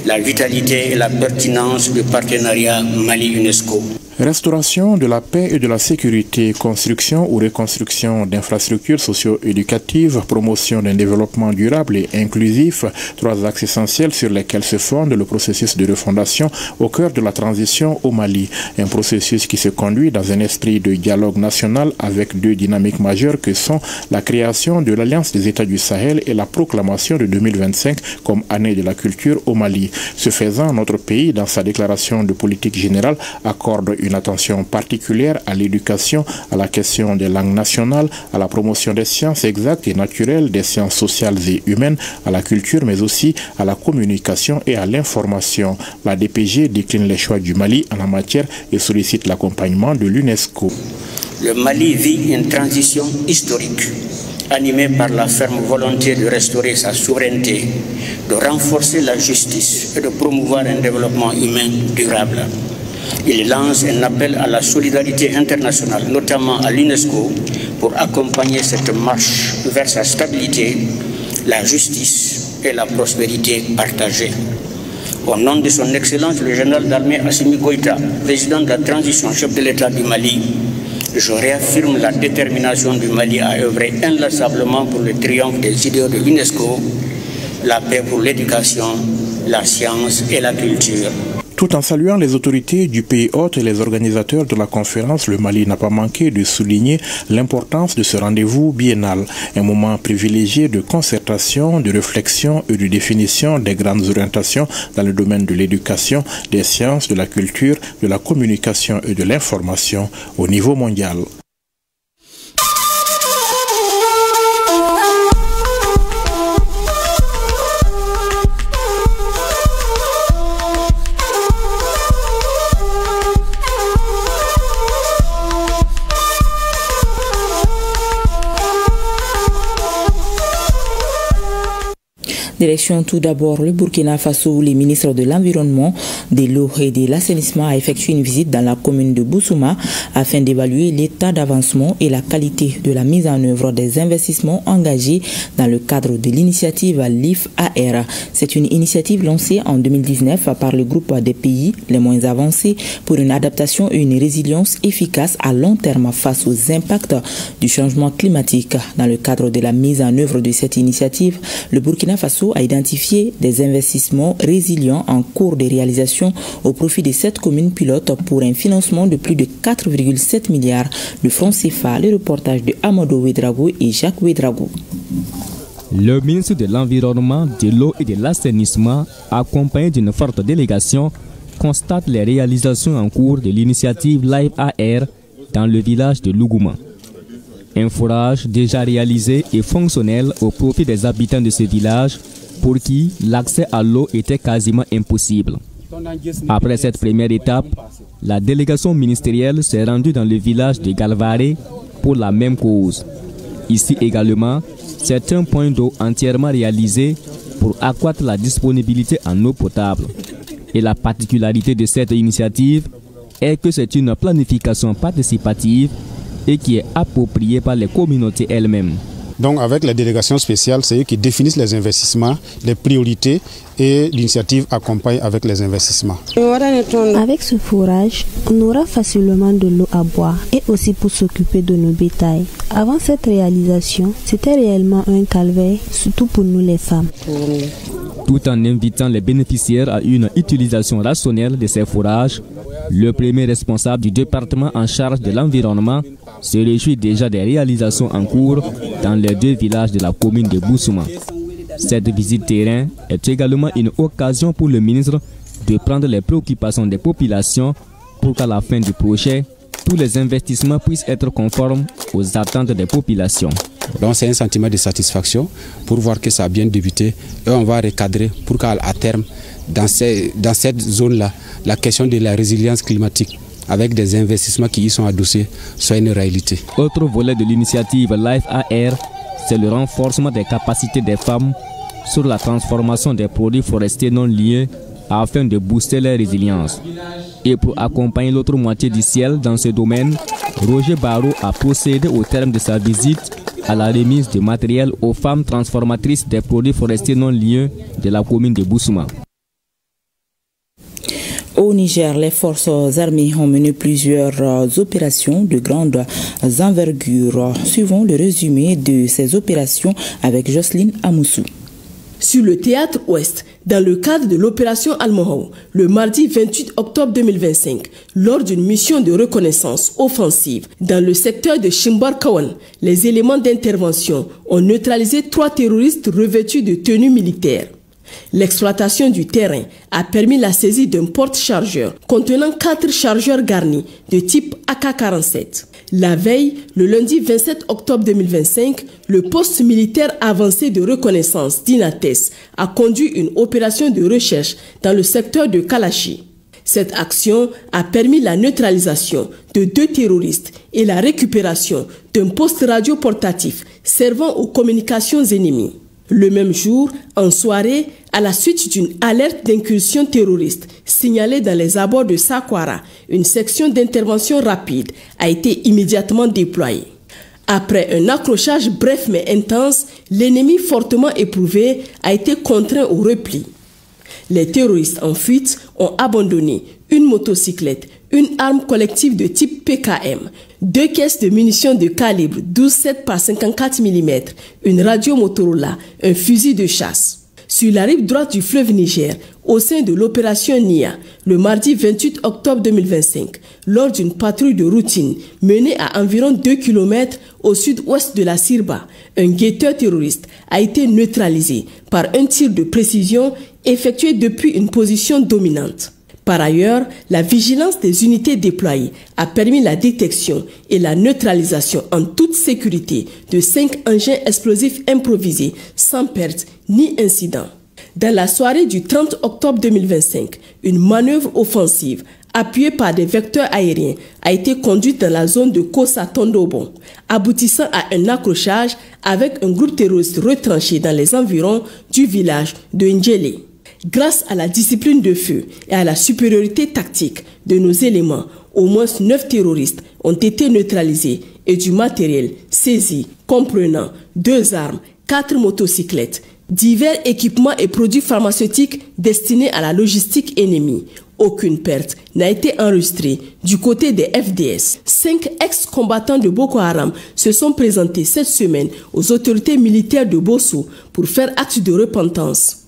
la vitalité et la pertinence du partenariat Mali-UNESCO. Restauration de la paix et de la sécurité, construction ou reconstruction d'infrastructures socio-éducatives, promotion d'un développement durable et inclusif, trois axes essentiels sur lesquels se fonde le processus de refondation au cœur de la transition au Mali. Un processus qui se conduit dans un esprit de dialogue national avec deux dynamiques majeures que sont la création de l'Alliance des États du Sahel et la proclamation de 2025 comme année de la culture au Mali. Ce faisant, notre pays, dans sa déclaration de politique générale, accorde une attention particulière à l'éducation, à la question des langues nationales, à la promotion des sciences exactes et naturelles, des sciences sociales et humaines, à la culture, mais aussi à la communication et à l'information. La DPG décline les choix du Mali en la matière et sollicite l'accompagnement de l'UNESCO. Le Mali vit une transition historique, animée par la ferme volonté de restaurer sa souveraineté, de renforcer la justice et de promouvoir un développement humain durable. Il lance un appel à la solidarité internationale, notamment à l'UNESCO, pour accompagner cette marche vers sa stabilité, la justice et la prospérité partagée. Au nom de son Excellence le général d'armée Assimi Goïta, président de la transition, chef de l'État du Mali, je réaffirme la détermination du Mali à œuvrer inlassablement pour le triomphe des idéaux de l'UNESCO, la paix pour l'éducation, la science et la culture. Tout en saluant les autorités du pays hôte et les organisateurs de la conférence, le Mali n'a pas manqué de souligner l'importance de ce rendez-vous biennal, un moment privilégié de concertation, de réflexion et de définition des grandes orientations dans le domaine de l'éducation, des sciences, de la culture, de la communication et de l'information au niveau mondial. Direction tout d'abord le Burkina Faso, où les ministres de l'Environnement, de l'eau et de l'assainissement a effectué une visite dans la commune de Bousouma afin d'évaluer l'état d'avancement et la qualité de la mise en œuvre des investissements engagés dans le cadre de l'initiative LIF-AR. C'est une initiative lancée en 2019 par le groupe des pays les moins avancés pour une adaptation et une résilience efficace à long terme face aux impacts du changement climatique. Dans le cadre de la mise en œuvre de cette initiative, le Burkina Faso a identifié des investissements résilients en cours de réalisation au profit de 7 communes pilotes pour un financement de plus de 4,7 milliards de francs CFA. Le reportage de Amadou Ouedraogo et Jacques Ouedraogo. Le ministre de l'Environnement, de l'eau et de l'assainissement, accompagné d'une forte délégation, constate les réalisations en cours de l'initiative LIFE-AR dans le village de Lougouma. Un forage déjà réalisé et fonctionnel au profit des habitants de ce village pour qui l'accès à l'eau était quasiment impossible. Après cette première étape, la délégation ministérielle s'est rendue dans le village de Galvaré pour la même cause. Ici également, c'est un point d'eau entièrement réalisé pour accroître la disponibilité en eau potable. Et la particularité de cette initiative est que c'est une planification participative et qui est appropriée par les communautés elles-mêmes. Donc avec la délégation spéciale, c'est eux qui définissent les investissements, les priorités et l'initiative accompagne avec les investissements. Avec ce forage, on aura facilement de l'eau à boire et aussi pour s'occuper de nos bétails. Avant cette réalisation, c'était réellement un calvaire, surtout pour nous les femmes. Tout en invitant les bénéficiaires à une utilisation rationnelle de ces forages, le premier responsable du département en charge de l'environnement se réjouit déjà des réalisations en cours dans les 2 villages de la commune de Bousouma. Cette visite terrain est également une occasion pour le ministre de prendre les préoccupations des populations pour qu'à la fin du projet, tous les investissements puissent être conformes aux attentes des populations. Donc c'est un sentiment de satisfaction pour voir que ça a bien débuté et on va recadrer pour qu'à terme, dans cette zone-là, la question de la résilience climatique avec des investissements qui y sont adossés soit une réalité. Autre volet de l'initiative LIFE-AR, c'est le renforcement des capacités des femmes sur la transformation des produits forestiers non liés afin de booster leur résilience. Et pour accompagner l'autre moitié du ciel dans ce domaine, Roger Barrault a procédé au terme de sa visite à la remise de matériel aux femmes transformatrices des produits forestiers non liés de la commune de Boussouma. Au Niger, les forces armées ont mené plusieurs opérations de grande envergure. Suivons le résumé de ces opérations avec Jocelyne Amoussou. Sur le théâtre ouest, dans le cadre de l'opération Al-Mohou, le mardi 28 octobre 2025, lors d'une mission de reconnaissance offensive dans le secteur de Chimbar-Kawan, les éléments d'intervention ont neutralisé 3 terroristes revêtus de tenues militaires. L'exploitation du terrain a permis la saisie d'un porte-chargeur contenant 4 chargeurs garnis de type AK-47. La veille, le lundi 27 octobre 2025, le poste militaire avancé de reconnaissance d'Inates a conduit une opération de recherche dans le secteur de Kalachi. Cette action a permis la neutralisation de 2 terroristes et la récupération d'un poste radio portatif servant aux communications ennemies. Le même jour, en soirée, à la suite d'une alerte d'incursion terroriste signalée dans les abords de Sakwara, une section d'intervention rapide a été immédiatement déployée. Après un accrochage bref mais intense, l'ennemi fortement éprouvé a été contraint au repli. Les terroristes en fuite ont abandonné une motocyclette, une arme collective de type PKM, 2 caisses de munitions de calibre 12,7 par 54 mm, une radio Motorola, un fusil de chasse. Sur la rive droite du fleuve Niger, au sein de l'opération NIA, le mardi 28 octobre 2025, lors d'une patrouille de routine menée à environ 2 km au sud-ouest de la Sirba, un guetteur terroriste a été neutralisé par un tir de précision effectué depuis une position dominante. Par ailleurs, la vigilance des unités déployées a permis la détection et la neutralisation en toute sécurité de 5 engins explosifs improvisés sans perte ni incident. Dans la soirée du 30 octobre 2025, une manœuvre offensive appuyée par des vecteurs aériens a été conduite dans la zone de Kosa-Tondobon, aboutissant à un accrochage avec un groupe terroriste retranché dans les environs du village de Ndjele. Grâce à la discipline de feu et à la supériorité tactique de nos éléments, au moins 9 terroristes ont été neutralisés et du matériel saisi comprenant 2 armes, 4 motocyclettes, divers équipements et produits pharmaceutiques destinés à la logistique ennemie. Aucune perte n'a été enregistrée du côté des FDS. 5 ex-combattants de Boko Haram se sont présentés cette semaine aux autorités militaires de Bosso pour faire acte de repentance.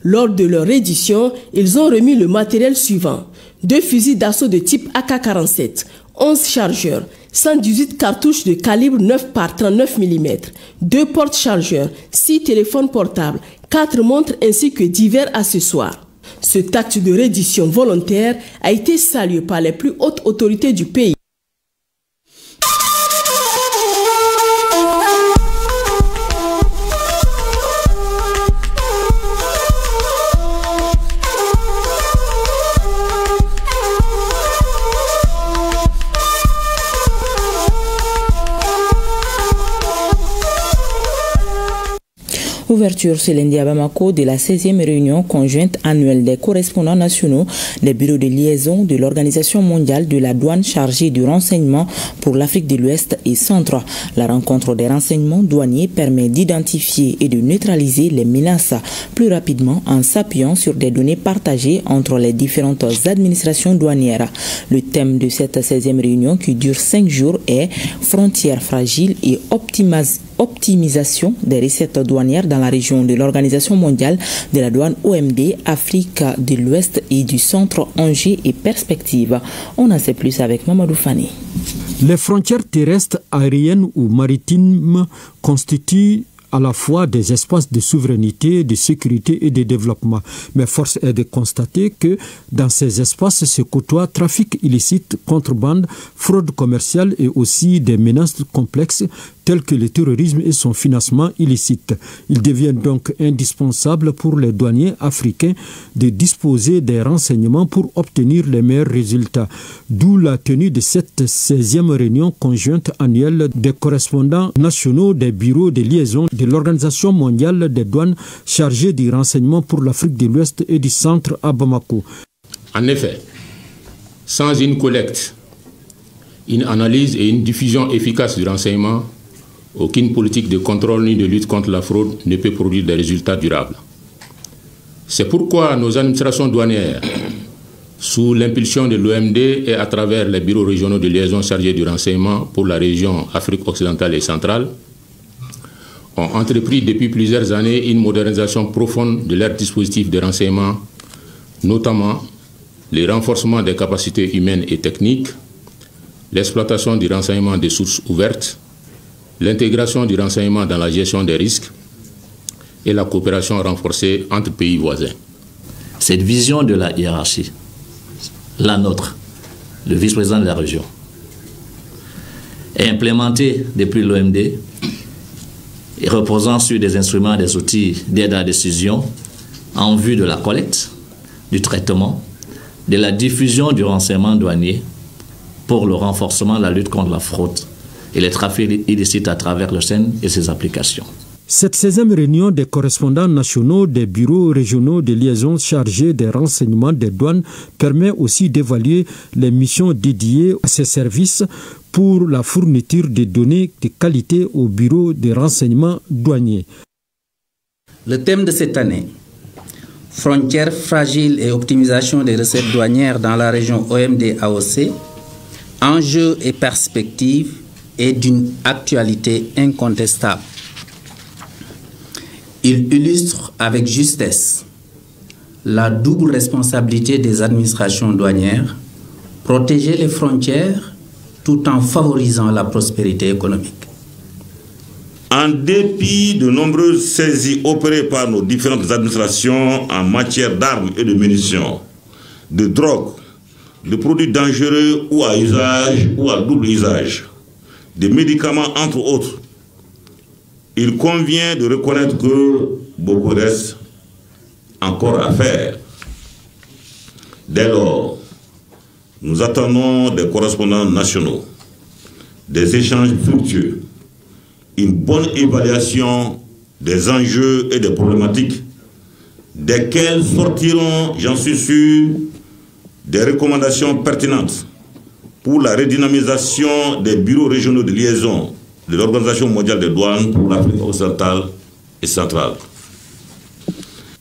Lors de leur édition, ils ont remis le matériel suivant: 2 fusils d'assaut de type AK-47, 11 chargeurs, 118 cartouches de calibre 9 par 39 mm, 2 porte-chargeurs, 6 téléphones portables, 4 montres ainsi que divers accessoires. Ce acte de reddition volontaire a été salué par les plus hautes autorités du pays. Ouverture ce lundi à Bamako de la 16e réunion conjointe annuelle des correspondants nationaux des bureaux de liaison de l'Organisation mondiale de la douane chargée du renseignement pour l'Afrique de l'Ouest et Centre. La rencontre des renseignements douaniers permet d'identifier et de neutraliser les menaces plus rapidement en s'appuyant sur des données partagées entre les différentes administrations douanières. Le thème de cette 16e réunion qui dure 5 jours est « Frontières fragiles et optimisation des recettes douanières dans la région de l'Organisation mondiale de la douane OMD, Afrique de l'Ouest et du Centre, enjeux et perspectives. On en sait plus avec Mamadou Fani. Les frontières terrestres, aériennes ou maritimes constituent à la fois des espaces de souveraineté, de sécurité et de développement. Mais force est de constater que dans ces espaces se côtoient trafic illicite, contrebande, fraude commerciale et aussi des menaces complexes tels que le terrorisme et son financement illicite. Il devient donc indispensable pour les douaniers africains de disposer des renseignements pour obtenir les meilleurs résultats. D'où la tenue de cette 16e réunion conjointe annuelle des correspondants nationaux des bureaux de liaison de l'Organisation mondiale des douanes chargés du renseignement pour l'Afrique de l'Ouest et du Centre à Bamako. En effet, sans une collecte, une analyse et une diffusion efficace du renseignement, aucune politique de contrôle ni de lutte contre la fraude ne peut produire des résultats durables. C'est pourquoi nos administrations douanières, sous l'impulsion de l'OMD et à travers les bureaux régionaux de liaison chargés du renseignement pour la région Afrique occidentale et centrale, ont entrepris depuis plusieurs années une modernisation profonde de leurs dispositifs de renseignement, notamment le renforcement des capacités humaines et techniques, l'exploitation du renseignement des sources ouvertes, l'intégration du renseignement dans la gestion des risques et la coopération renforcée entre pays voisins. Cette vision de la hiérarchie, la nôtre, le vice-président de la région, est implémentée depuis l'OMD et reposant sur des instruments et des outils d'aide à la décision en vue de la collecte, du traitement, de la diffusion du renseignement douanier pour le renforcement de la lutte contre la fraude et les trafics illicites à travers le SEN et ses applications. Cette 16e réunion des correspondants nationaux des bureaux régionaux de liaison chargés des renseignements des douanes permet aussi d'évaluer les missions dédiées à ces services pour la fourniture de données de qualité aux bureaux de renseignement douaniers. Le thème de cette année, frontières fragiles et optimisation des recettes douanières dans la région OMD-AOC, enjeux et perspectives, est d'une actualité incontestable. Il illustre avec justesse la double responsabilité des administrations douanières, protéger les frontières tout en favorisant la prospérité économique. En dépit de nombreuses saisies opérées par nos différentes administrations en matière d'armes et de munitions, de drogue, de produits dangereux ou à usage ou à double usage, des médicaments entre autres, il convient de reconnaître que beaucoup reste encore à faire. Dès lors, nous attendons des correspondants nationaux, des échanges fructueux, une bonne évaluation des enjeux et des problématiques, desquels sortiront, j'en suis sûr, des recommandations pertinentes pour la redynamisation des bureaux régionaux de liaison de l'Organisation mondiale des douanes pour l'Afrique occidentale et centrale.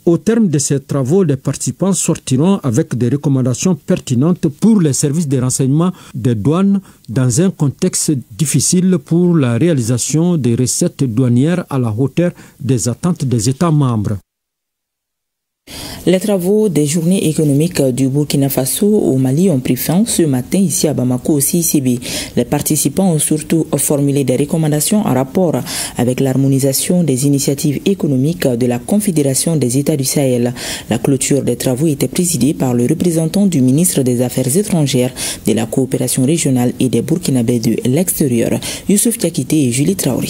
Au terme de ces travaux, les participants sortiront avec des recommandations pertinentes pour les services de renseignement des douanes dans un contexte difficile pour la réalisation des recettes douanières à la hauteur des attentes des États membres. Les travaux des journées économiques du Burkina Faso au Mali ont pris fin ce matin ici à Bamako au CICB. Les participants ont surtout formulé des recommandations en rapport avec l'harmonisation des initiatives économiques de la Confédération des États du Sahel. La clôture des travaux était présidée par le représentant du ministre des Affaires étrangères, de la coopération régionale et des Burkinabés de l'extérieur, Youssouf Tiakité et Julie Traoré.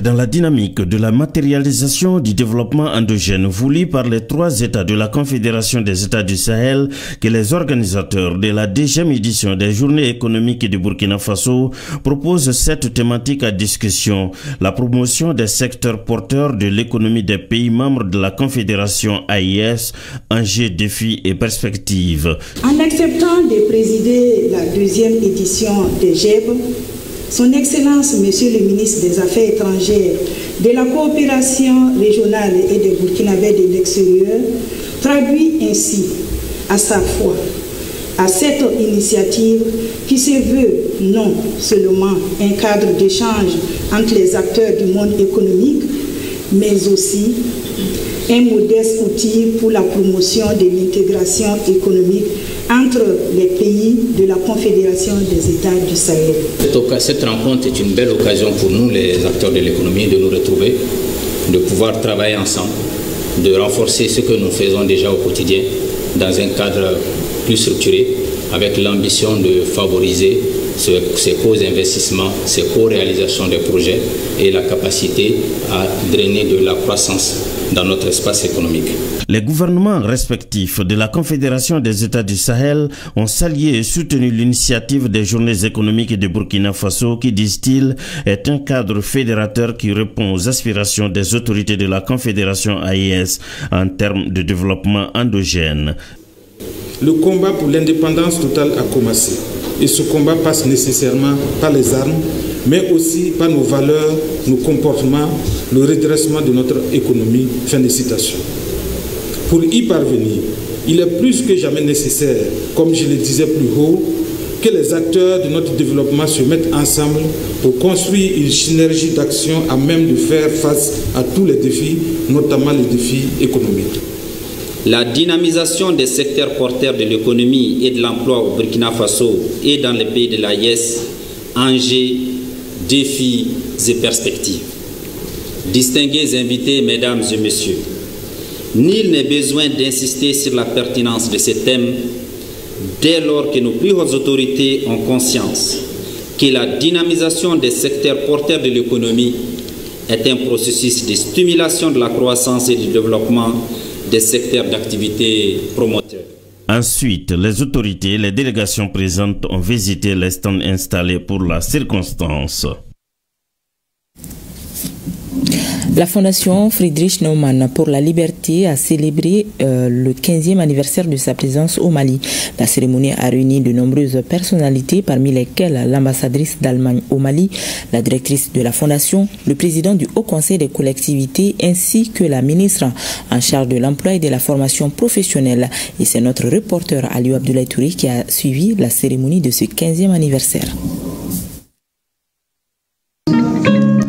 Dans la dynamique de la matérialisation du développement endogène voulu par les 3 États de la Confédération des États du Sahel que les organisateurs de la 2e édition des Journées économiques du Burkina Faso proposent cette thématique à discussion, la promotion des secteurs porteurs de l'économie des pays membres de la Confédération AIS, enjeux, défis et perspectives. En acceptant de présider la 2e édition des GEB, Son Excellence, Monsieur le ministre des Affaires étrangères, de la coopération régionale et des Burkinabés de l'extérieur, traduit ainsi à sa foi à cette initiative qui se veut non seulement un cadre d'échange entre les acteurs du monde économique, mais aussi un modeste outil pour la promotion de l'intégration économique entre les pays de la Confédération des États du Sahel. Cette rencontre est une belle occasion pour nous, les acteurs de l'économie, de nous retrouver, de pouvoir travailler ensemble, de renforcer ce que nous faisons déjà au quotidien dans un cadre plus structuré, avec l'ambition de favoriser ses co-investissements, ses co-réalisations des projets et la capacité à drainer de la croissance dans notre espace économique. Les gouvernements respectifs de la Confédération des États du Sahel ont salué et soutenu l'initiative des journées économiques de Burkina Faso qui, disent-ils, est un cadre fédérateur qui répond aux aspirations des autorités de la Confédération AES en termes de développement endogène. Le combat pour l'indépendance totale a commencé. Et ce combat passe nécessairement par les armes, mais aussi par nos valeurs, nos comportements, le redressement de notre économie. Fin de citation. Pour y parvenir, il est plus que jamais nécessaire, comme je le disais plus haut, que les acteurs de notre développement se mettent ensemble pour construire une synergie d'action à même de faire face à tous les défis, notamment les défis économiques. La dynamisation des secteurs porteurs de l'économie et de l'emploi au Burkina Faso et dans les pays de l'AES, enjeux, défis et perspectives. Distingués invités, mesdames et messieurs, nul n'est besoin d'insister sur la pertinence de ces thèmes dès lors que nos plus hautes autorités ont conscience que la dynamisation des secteurs porteurs de l'économie est un processus de stimulation de la croissance et du développement des secteurs d'activité promoteurs. Ensuite, les autorités et les délégations présentes ont visité les stands installés pour la circonstance. La Fondation Friedrich Naumann pour la liberté a célébré le 15e anniversaire de sa présence au Mali. La cérémonie a réuni de nombreuses personnalités, parmi lesquelles l'ambassadrice d'Allemagne au Mali, la directrice de la Fondation, le président du Haut Conseil des collectivités ainsi que la ministre en charge de l'emploi et de la formation professionnelle. Et c'est notre reporter Aliou Abdoulaye Touré qui a suivi la cérémonie de ce 15e anniversaire.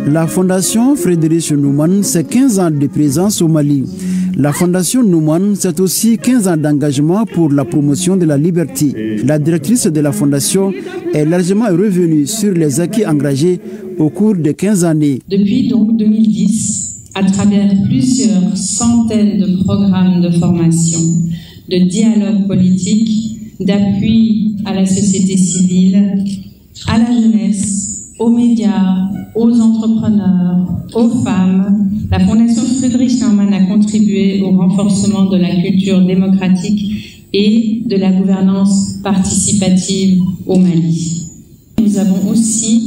La Fondation Friedrich Naumann, c'est 15 ans de présence au Mali. La Fondation Naumann, c'est aussi 15 ans d'engagement pour la promotion de la liberté. La directrice de la Fondation est largement revenue sur les acquis engagés au cours de 15 années. Depuis donc 2010, à travers plusieurs centaines de programmes de formation, de dialogue politique, d'appui à la société civile, à la jeunesse, aux médias, aux entrepreneurs, aux femmes, la Fondation Friedrich Naumann a contribué au renforcement de la culture démocratique et de la gouvernance participative au Mali. Nous avons aussi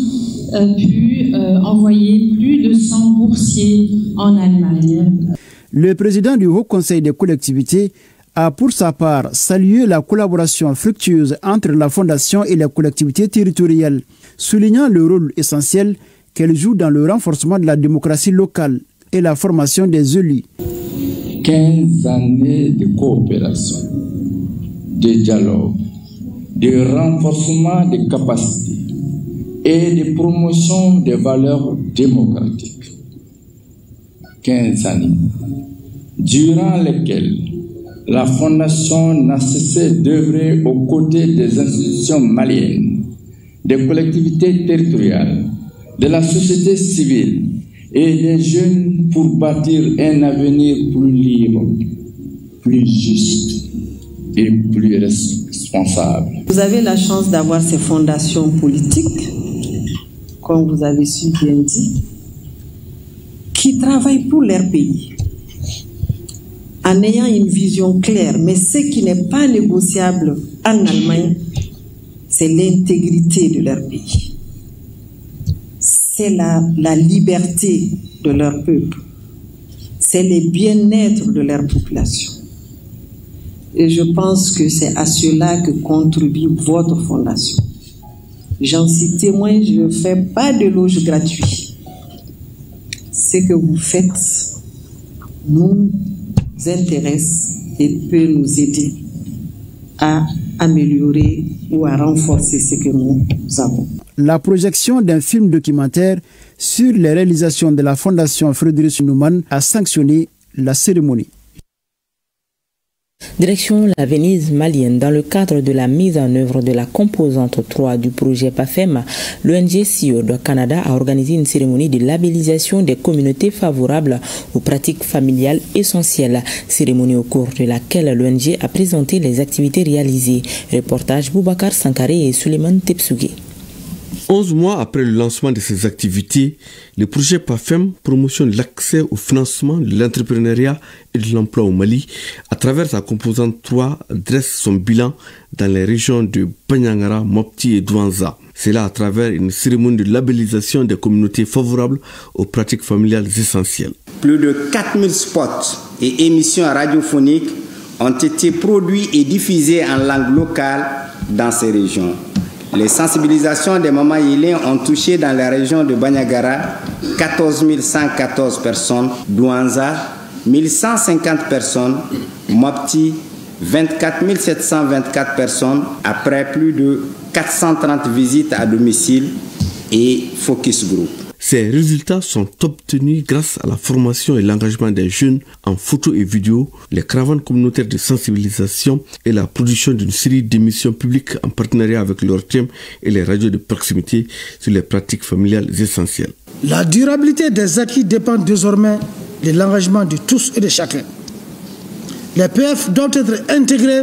pu envoyer plus de 100 boursiers en Allemagne. Le président du Haut Conseil des collectivités a pour sa part salué la collaboration fructueuse entre la Fondation et les collectivités territoriales, soulignant le rôle essentiel qu'elle joue dans le renforcement de la démocratie locale et la formation des élus. 15 années de coopération, de dialogue, de renforcement des capacités et de promotion des valeurs démocratiques. 15 années durant lesquelles la Fondation n'a cessé d'œuvrer aux côtés des institutions maliennes, des collectivités territoriales, de la société civile et des jeunes pour bâtir un avenir plus libre, plus juste et plus responsable. Vous avez la chance d'avoir ces fondations politiques, comme vous avez su bien dire, qui travaillent pour leur pays, en ayant une vision claire. Mais ce qui n'est pas négociable en Allemagne, c'est l'intégrité de leur pays. C'est la liberté de leur peuple. C'est le bien-être de leur population. Et je pense que c'est à cela que contribue votre fondation. J'en suis témoin, je ne fais pas de loge gratuit. Ce que vous faites nous intéresse et peut nous aider à améliorer ou à renforcer ce que nous avons. La projection d'un film documentaire sur les réalisations de la Fondation Friedrich Naumann a sanctionné la cérémonie. Direction la Venise malienne. Dans le cadre de la mise en œuvre de la composante 3 du projet PAFEM, l'ONG CIOD Canada a organisé une cérémonie de labellisation des communautés favorables aux pratiques familiales essentielles. Cérémonie au cours de laquelle l'ONG a présenté les activités réalisées. Reportage Boubacar Sankaré et Suleiman Tepsougué. 11 mois après le lancement de ces activités, le projet PAFEM promotionne l'accès au financement de l'entrepreneuriat et de l'emploi au Mali. À travers sa composante 3, dresse son bilan dans les régions de Banyangara, Mopti et Douanza. C'est là à travers une cérémonie de labellisation des communautés favorables aux pratiques familiales essentielles. Plus de 4000 spots et émissions radiophoniques ont été produits et diffusés en langue locale dans ces régions. Les sensibilisations des mamans Yélin ont touché dans la région de Banyagara 14 114 personnes, Douanza 1150 personnes, Mopti 24 724 personnes après plus de 430 visites à domicile et focus group. Ces résultats sont obtenus grâce à la formation et l'engagement des jeunes en photo et vidéo, les caravanes communautaires de sensibilisation et la production d'une série d'émissions publiques en partenariat avec l'ORTM et les radios de proximité sur les pratiques familiales essentielles. La durabilité des acquis dépend désormais de l'engagement de tous et de chacun. Les PF doivent être intégrés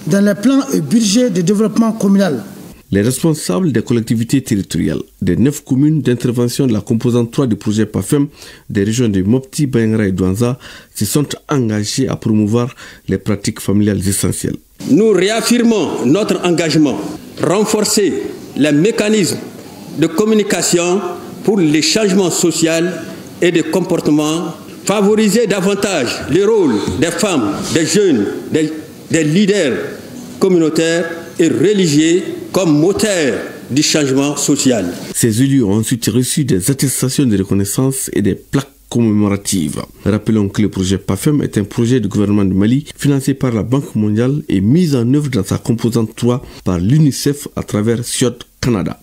dans les plans et budgets de développement communal. Les responsables des collectivités territoriales des 9 communes d'intervention de la composante 3 du projet PAFEM des régions de Mopti, Banyangara et Douanza se sont engagés à promouvoir les pratiques familiales essentielles. Nous réaffirmons notre engagement, renforcer les mécanismes de communication pour les changements sociaux et de comportement, favoriser davantage le rôle des femmes, des jeunes, des leaders communautaires et religieux comme moteur du changement social. Ces élus ont ensuite reçu des attestations de reconnaissance et des plaques commémoratives. Rappelons que le projet PAFEM est un projet du gouvernement du Mali financé par la Banque mondiale et mis en œuvre dans sa composante 3 par l'UNICEF à travers SIOT Canada.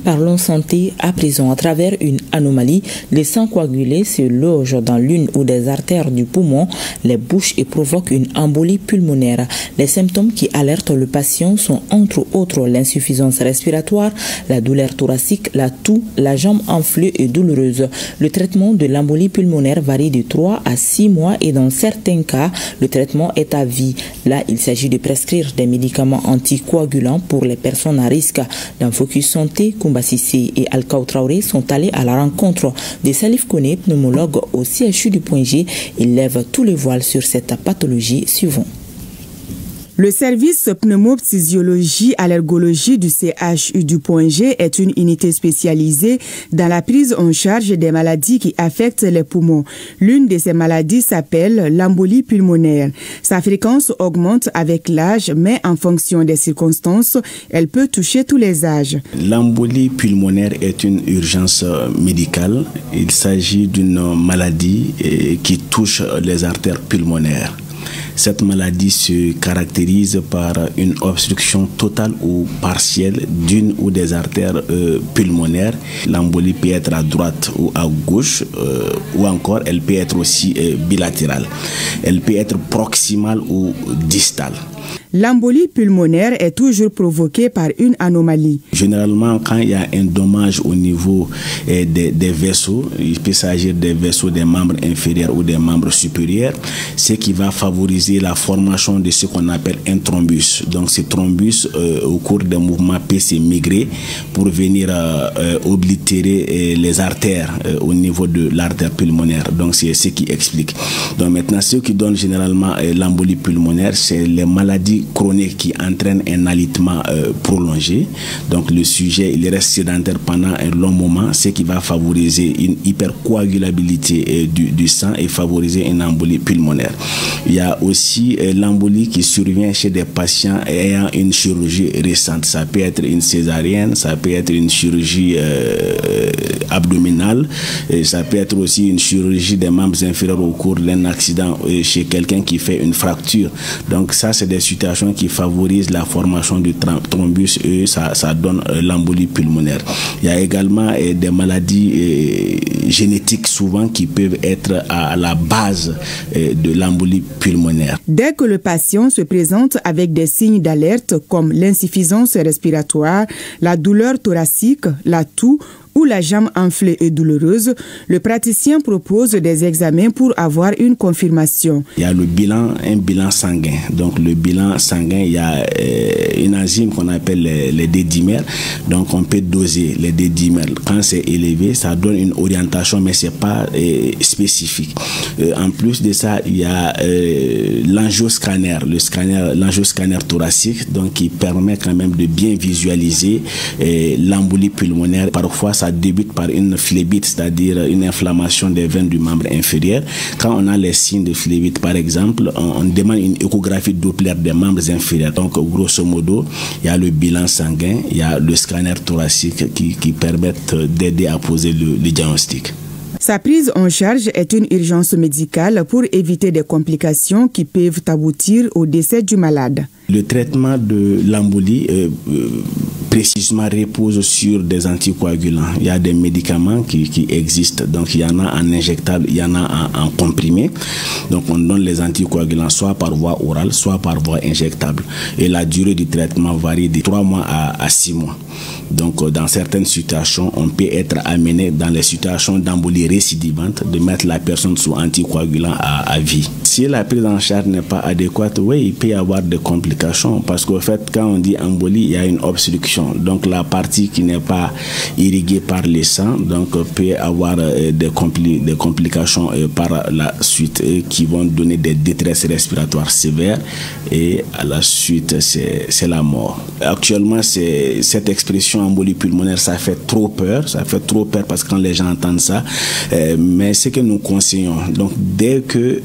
Parlons santé à présent. À travers une anomalie, les sangs coagulés se logent dans l'une ou des artères du poumon, les bouches et provoquent une embolie pulmonaire. Les symptômes qui alertent le patient sont entre autres l'insuffisance respiratoire, la douleur thoracique, la toux, la jambe enflée et douloureuse. Le traitement de l'embolie pulmonaire varie de 3 à 6 mois et dans certains cas, le traitement est à vie. Là, il s'agit de prescrire des médicaments anticoagulants pour les personnes à risque. Dans Focus Santé, Koumba Sissé et Alkaou Traoré sont allés à la rencontre de Salif Kone, pneumologue au CHU du Point G. Il lève tous les voiles sur cette pathologie. Suivant. Le service pneumophysiologie allergologie du CHU du Point G est une unité spécialisée dans la prise en charge des maladies qui affectent les poumons. L'une de ces maladies s'appelle l'embolie pulmonaire. Sa fréquence augmente avec l'âge, mais en fonction des circonstances, elle peut toucher tous les âges. L'embolie pulmonaire est une urgence médicale. Il s'agit d'une maladie qui touche les artères pulmonaires. Cette maladie se caractérise par une obstruction totale ou partielle d'une ou des artères pulmonaires. L'embolie peut être à droite ou à gauche, ou encore elle peut être aussi bilatérale. Elle peut être proximale ou distale. L'embolie pulmonaire est toujours provoquée par une anomalie. Généralement, quand il y a un dommage au niveau des vaisseaux, il peut s'agir des vaisseaux des membres inférieurs ou des membres supérieurs, ce qui va favoriser la formation de ce qu'on appelle un thrombus. Donc ce thrombus, au cours des mouvements, peut se migrer pour venir oblitérer les artères au niveau de l'artère pulmonaire. Donc c'est ce qui explique. Donc maintenant, ce qui donne généralement l'embolie pulmonaire, c'est les maladies chroniques qui entraînent un alitement prolongé. Donc le sujet, il reste sédentaire pendant un long moment, ce qui va favoriser une hypercoagulabilité du sang et favoriser une embolie pulmonaire. Il y a aussi l'embolie qui survient chez des patients ayant une chirurgie récente. Ça peut être une césarienne, ça peut être une chirurgie abdominale, et ça peut être aussi une chirurgie des membres inférieurs au cours d'un accident chez quelqu'un qui fait une fracture. Donc ça, c'est des situations qui favorisent la formation du thrombus et ça donne l'embolie pulmonaire. Il y a également des maladies génétiques souvent qui peuvent être à la base de l'embolie pulmonaire. Dès que le patient se présente avec des signes d'alerte comme l'insuffisance respiratoire, la douleur thoracique, la toux ou la jambe enflée et douloureuse, le praticien propose des examens pour avoir une confirmation. Il y a le bilan, un bilan sanguin. Donc le bilan sanguin, il y a une enzyme qu'on appelle les D-dimères. Donc on peut doser les D-dimères. Quand c'est élevé, ça donne une orientation, mais c'est pas spécifique. En plus de ça, il y a l'angioscanner, l'angioscanner thoracique, donc qui permet quand même de bien visualiser l'embolie pulmonaire. Parfois, ça débute par une phlébite, c'est-à-dire une inflammation des veines du membre inférieur. Quand on a les signes de phlébite, par exemple, on demande une échographie Doppler des membres inférieurs. Donc, grosso modo, il y a le bilan sanguin, il y a le scanner thoracique qui permettent d'aider à poser le diagnostic. Sa prise en charge est une urgence médicale pour éviter des complications qui peuvent aboutir au décès du malade. Le traitement de l'embolie précisément repose sur des anticoagulants. Il y a des médicaments qui existent. Donc il y en a en injectable, il y en a en comprimé. Donc on donne les anticoagulants soit par voie orale, soit par voie injectable. Et la durée du traitement varie de 3 mois à 6 mois. Donc dans certaines situations, on peut être amené dans les situations d'embolie récidivante de mettre la personne sous anticoagulant à vie. Si la prise en charge n'est pas adéquate, oui, il peut y avoir des complications parce qu'au fait, quand on dit embolie, il y a une obstruction. Donc la partie qui n'est pas irriguée par le sang, donc peut avoir des complications par la suite qui vont donner des détresses respiratoires sévères et à la suite, c'est la mort. Actuellement, cette expression embolie pulmonaire, ça fait trop peur. Ça fait trop peur parce que quand les gens entendent ça, mais ce que nous conseillons, donc dès que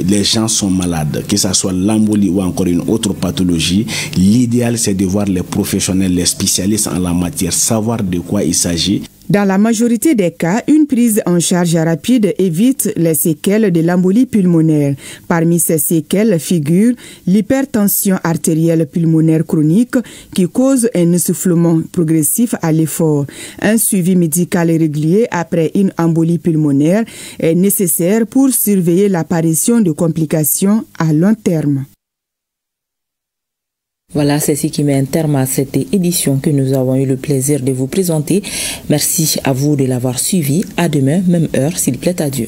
les gens sont malades, que ce soit l'embolie ou encore une autre pathologie, l'idéal c'est de voir les professionnels, les spécialistes en la matière, savoir de quoi il s'agit. Dans la majorité des cas, une prise en charge rapide évite les séquelles de l'embolie pulmonaire. Parmi ces séquelles figure l'hypertension artérielle pulmonaire chronique qui cause un essoufflement progressif à l'effort. Un suivi médical régulier après une embolie pulmonaire est nécessaire pour surveiller l'apparition de complications à long terme. Voilà, c'est ce qui met un terme à cette édition que nous avons eu le plaisir de vous présenter. Merci à vous de l'avoir suivi. À demain, même heure, s'il plaît à Dieu.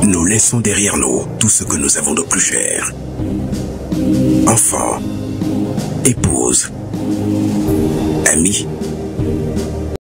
Nous laissons derrière nous tout ce que nous avons de plus cher. Enfants, épouses, amis,